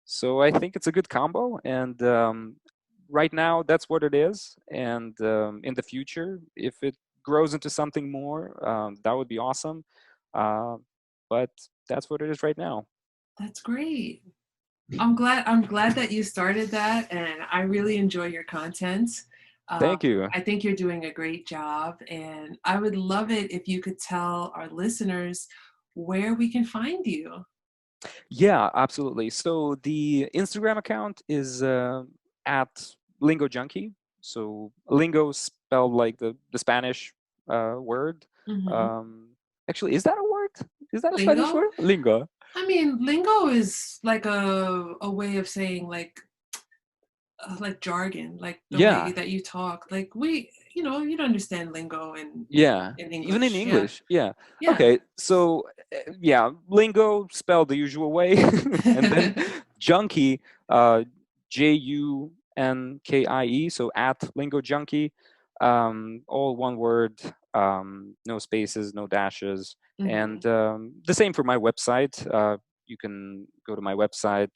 So I think it's a good combo, and right now that's what it is. And in the future, if it grows into something more, that would be awesome. Uh, but that's what it is right now. That's great. I'm glad that you started that, and I really enjoy your content. Thank you. I think you're doing a great job, and I would love it if you could tell our listeners where we can find you. Yeah, absolutely. So the Instagram account is at Lingo Junkie. So lingo spelled like the Spanish word. Hmm. Um, Actually, is that a word? Is that a Spanish Lingo? word? Lingo. I mean, lingo is like a way of saying like jargon, like the way Yeah, that you talk. Like you'd understand lingo in yeah. Even in English. Yeah, English. Yeah. yeah. Okay. So yeah, lingo spelled the usual way, and then junkie, Junkie. So at Lingo Junkie, all one word, no spaces, no dashes, Hmm. and the same for my website. You can go to my website,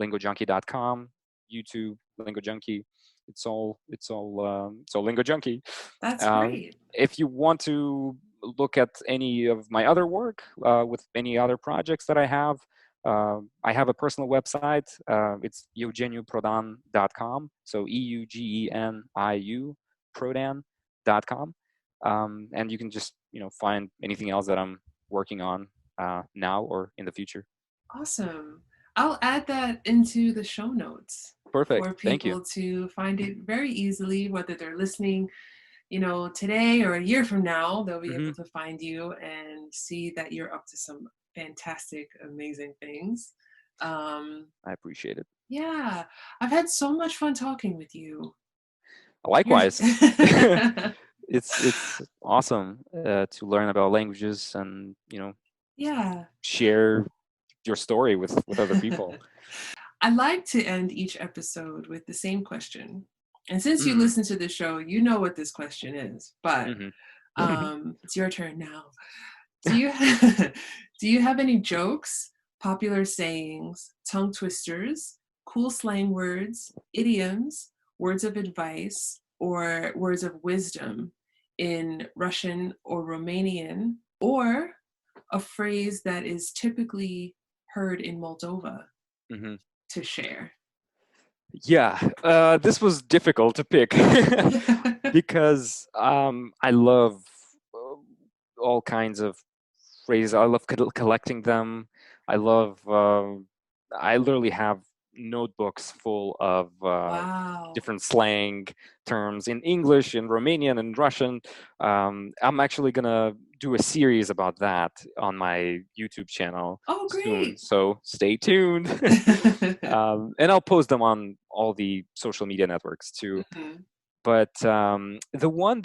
lingojunkie.com, YouTube, Lingo Junkie. It's all Lingo Junkie. That's Um, great. if you want to look at any of my other work with any other projects that I have a personal website. It's eugenuprodan.com. So EUGENIU prodan.com. And you can just find anything else that I'm working on now or in the future. Awesome. I'll add that into the show notes Perfect. for Thank you. people to find it very easily, whether they're listening, today or a year from now, they'll be Hmm. able to find you and see that you're up to some fantastic, amazing things. Um, I appreciate it. yeah, I've had so much fun talking with you. You're Likewise. It's awesome to learn about languages and yeah. share your story with other people. I like to end each episode with the same question. And since you Mm, listen to the show, you know what this question is, but hmm. it's your turn now. Do you do you have any jokes, popular sayings, tongue twisters, cool slang words, idioms, words of advice, or words of wisdom in Russian or Romanian, or a phrase that is typically heard in Moldova Hmm. to share? Yeah, this was difficult to pick because I love all kinds of phrases. I love collecting them. I love. I literally have notebooks full of Wow. different slang terms in English, in Romanian, and Russian. I'm actually gonna do a series about that on my YouTube channel Oh, soon, great. so stay tuned. And I'll post them on all the social media networks too. Mhm. But the one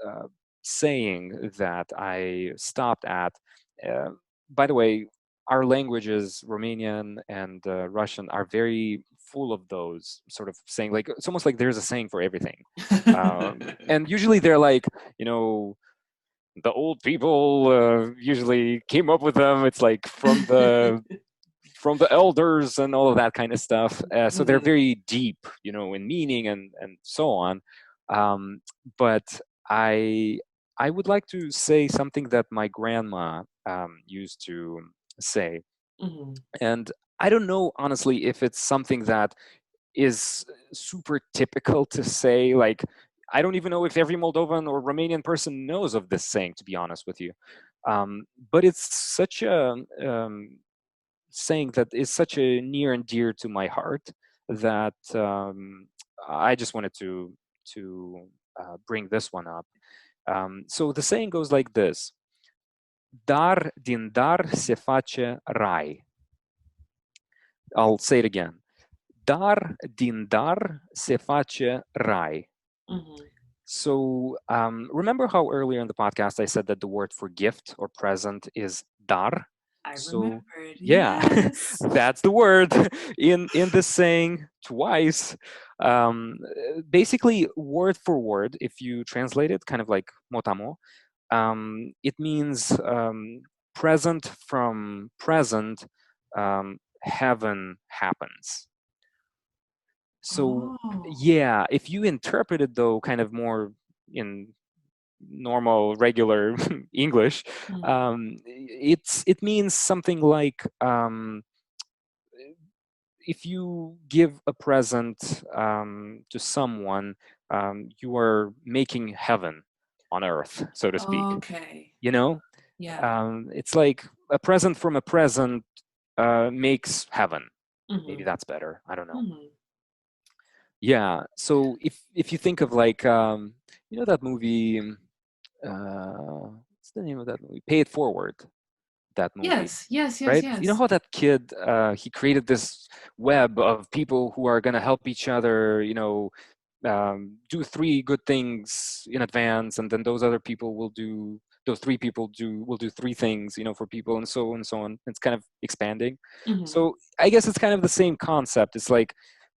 uh, saying that I stopped at, uh, by the way, our languages, Romanian and Russian, are very full of those sort of saying. Like it's almost like there's a saying for everything, and usually they're like, the old people usually came up with them. It's like from the from the elders and all of that kind of stuff. So they're Mhm. very deep, in meaning and so on. Um, but I I would like to say something that my grandma used to say, Mhm. and I don't know honestly if it's something that is super typical to say. Like, I don't even know if every Moldovan or Romanian person knows of this saying, to be honest with you. But it's such a saying that is such a near and dear to my heart that I just wanted to bring this one up. So the saying goes like this: "Dar din dar se face rai." I'll say it again. Dar din dar se face rai. Mhm. So remember how earlier in the podcast I said that the word for gift or present is dar? I So remembered. yeah, Yes. that's the word in this saying twice. Basically, word for word, if you translate it, kind of like motamo, it means present from present, heaven happens. So Oh. yeah, if you interpret it though, kind of more in normal, regular English, Mhm. it means something like if you give a present to someone, you are making heaven on earth, so to speak. Okay. You know, Yeah. it's like a present from a present makes heaven. Maybe Mhm. that's better. I don't know. Mhm. Yeah. So if you think of like that movie, what's the name of that movie? Pay It Forward. That movie, Yes. Yes. Yes. right? You know Yes. how that kid he created this web of people who are gonna help each other. Do three good things in advance, and then those three people will do three things, for people, and so on and so on. It's kind of expanding. Mhm. So I guess it's kind of the same concept. It's like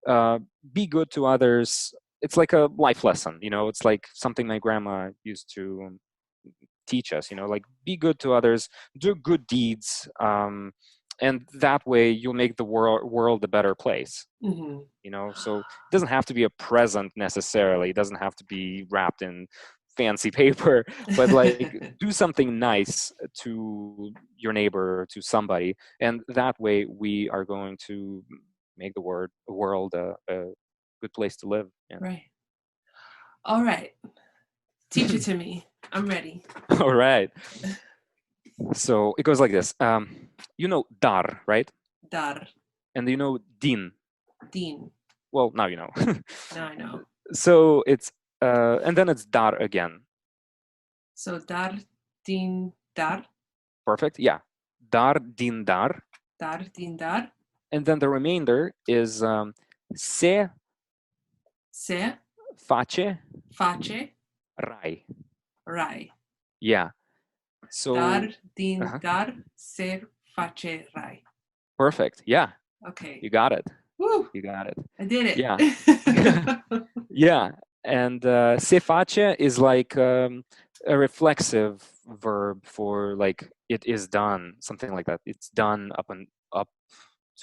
uh, be good to others. It's like a life lesson. It's like something my grandma used to teach us. Like be good to others, do good deeds, and that way you'll make the world a better place. Mhm. So it doesn't have to be a present necessarily. It doesn't have to be wrapped in fancy paper, but like do something nice to your neighbor, to somebody, and that way we are going to make the world a good place to live. Yeah. Right. All right. Teach it to me. I'm ready. All right. So it goes like this. Dar, right? Dar. And din. Din. Well, now you know. Now I know. So it's and then it's dar again. So dar, din, dar, Perfect. Yeah. Dar din dar. dar, din, dar, And then the remainder is se se, face face, rai. rai. Yeah. So Dar, din, uh-huh. dar, se, face, rai. Perfect. Yeah. Okay. You got it. Woo! You got it. I did Yeah. it. Yeah. And se face is like a reflexive verb for like it is done, something like that. It's done up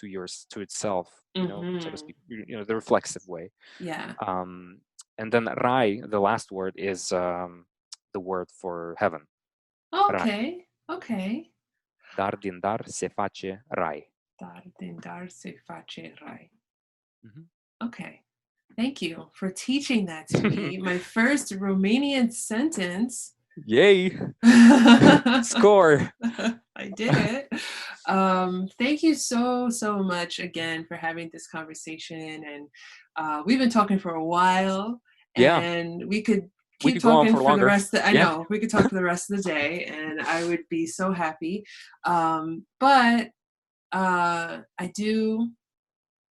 to itself, so to Mm-hmm. speak. The reflexive way. Yeah. Um, and then rai, the last word, is the word for heaven. Rai. Okay. Okay. Dar din dar se face rai. Dar, din, dar, se, face, rai. Mhm. Okay. Thank you for teaching that to me. My first Romanian sentence. Yay! I Score! did it. Thank you so much again for having this conversation. And we've been talking for a while, Yeah, and we could we keep could go on talking for for the longer. rest of, I Yeah, know we could talk for the rest of the day, and I would be so happy. But I do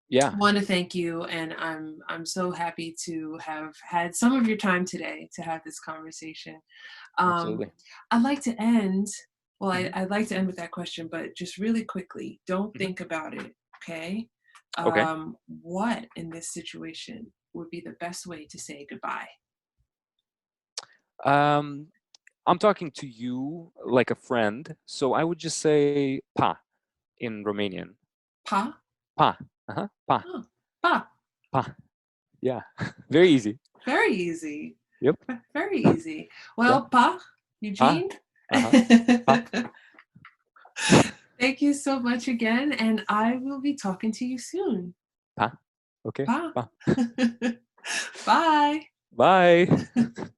yeah, want to thank you, and I'm so happy to have had some of your time today to have this conversation. um, absolutely. I'd like to end, well, Hmm. I'd like to end with that question, but just really quickly, don't Hmm. think about it, okay? Okay. What in this situation would be the best way to say goodbye? Um, I'm talking to you like a friend, so I would just say pa in Romanian. Pa. Pa. Pa. Oh, pa. Pa. Yeah. Very easy. Very easy. Yep. Very easy. Well, Yeah. pa, Pa. Eugene. Pa. Thank you so much again, and I will be talking to you soon. Pa. Okay. Pa. Pa. Bye. Bye.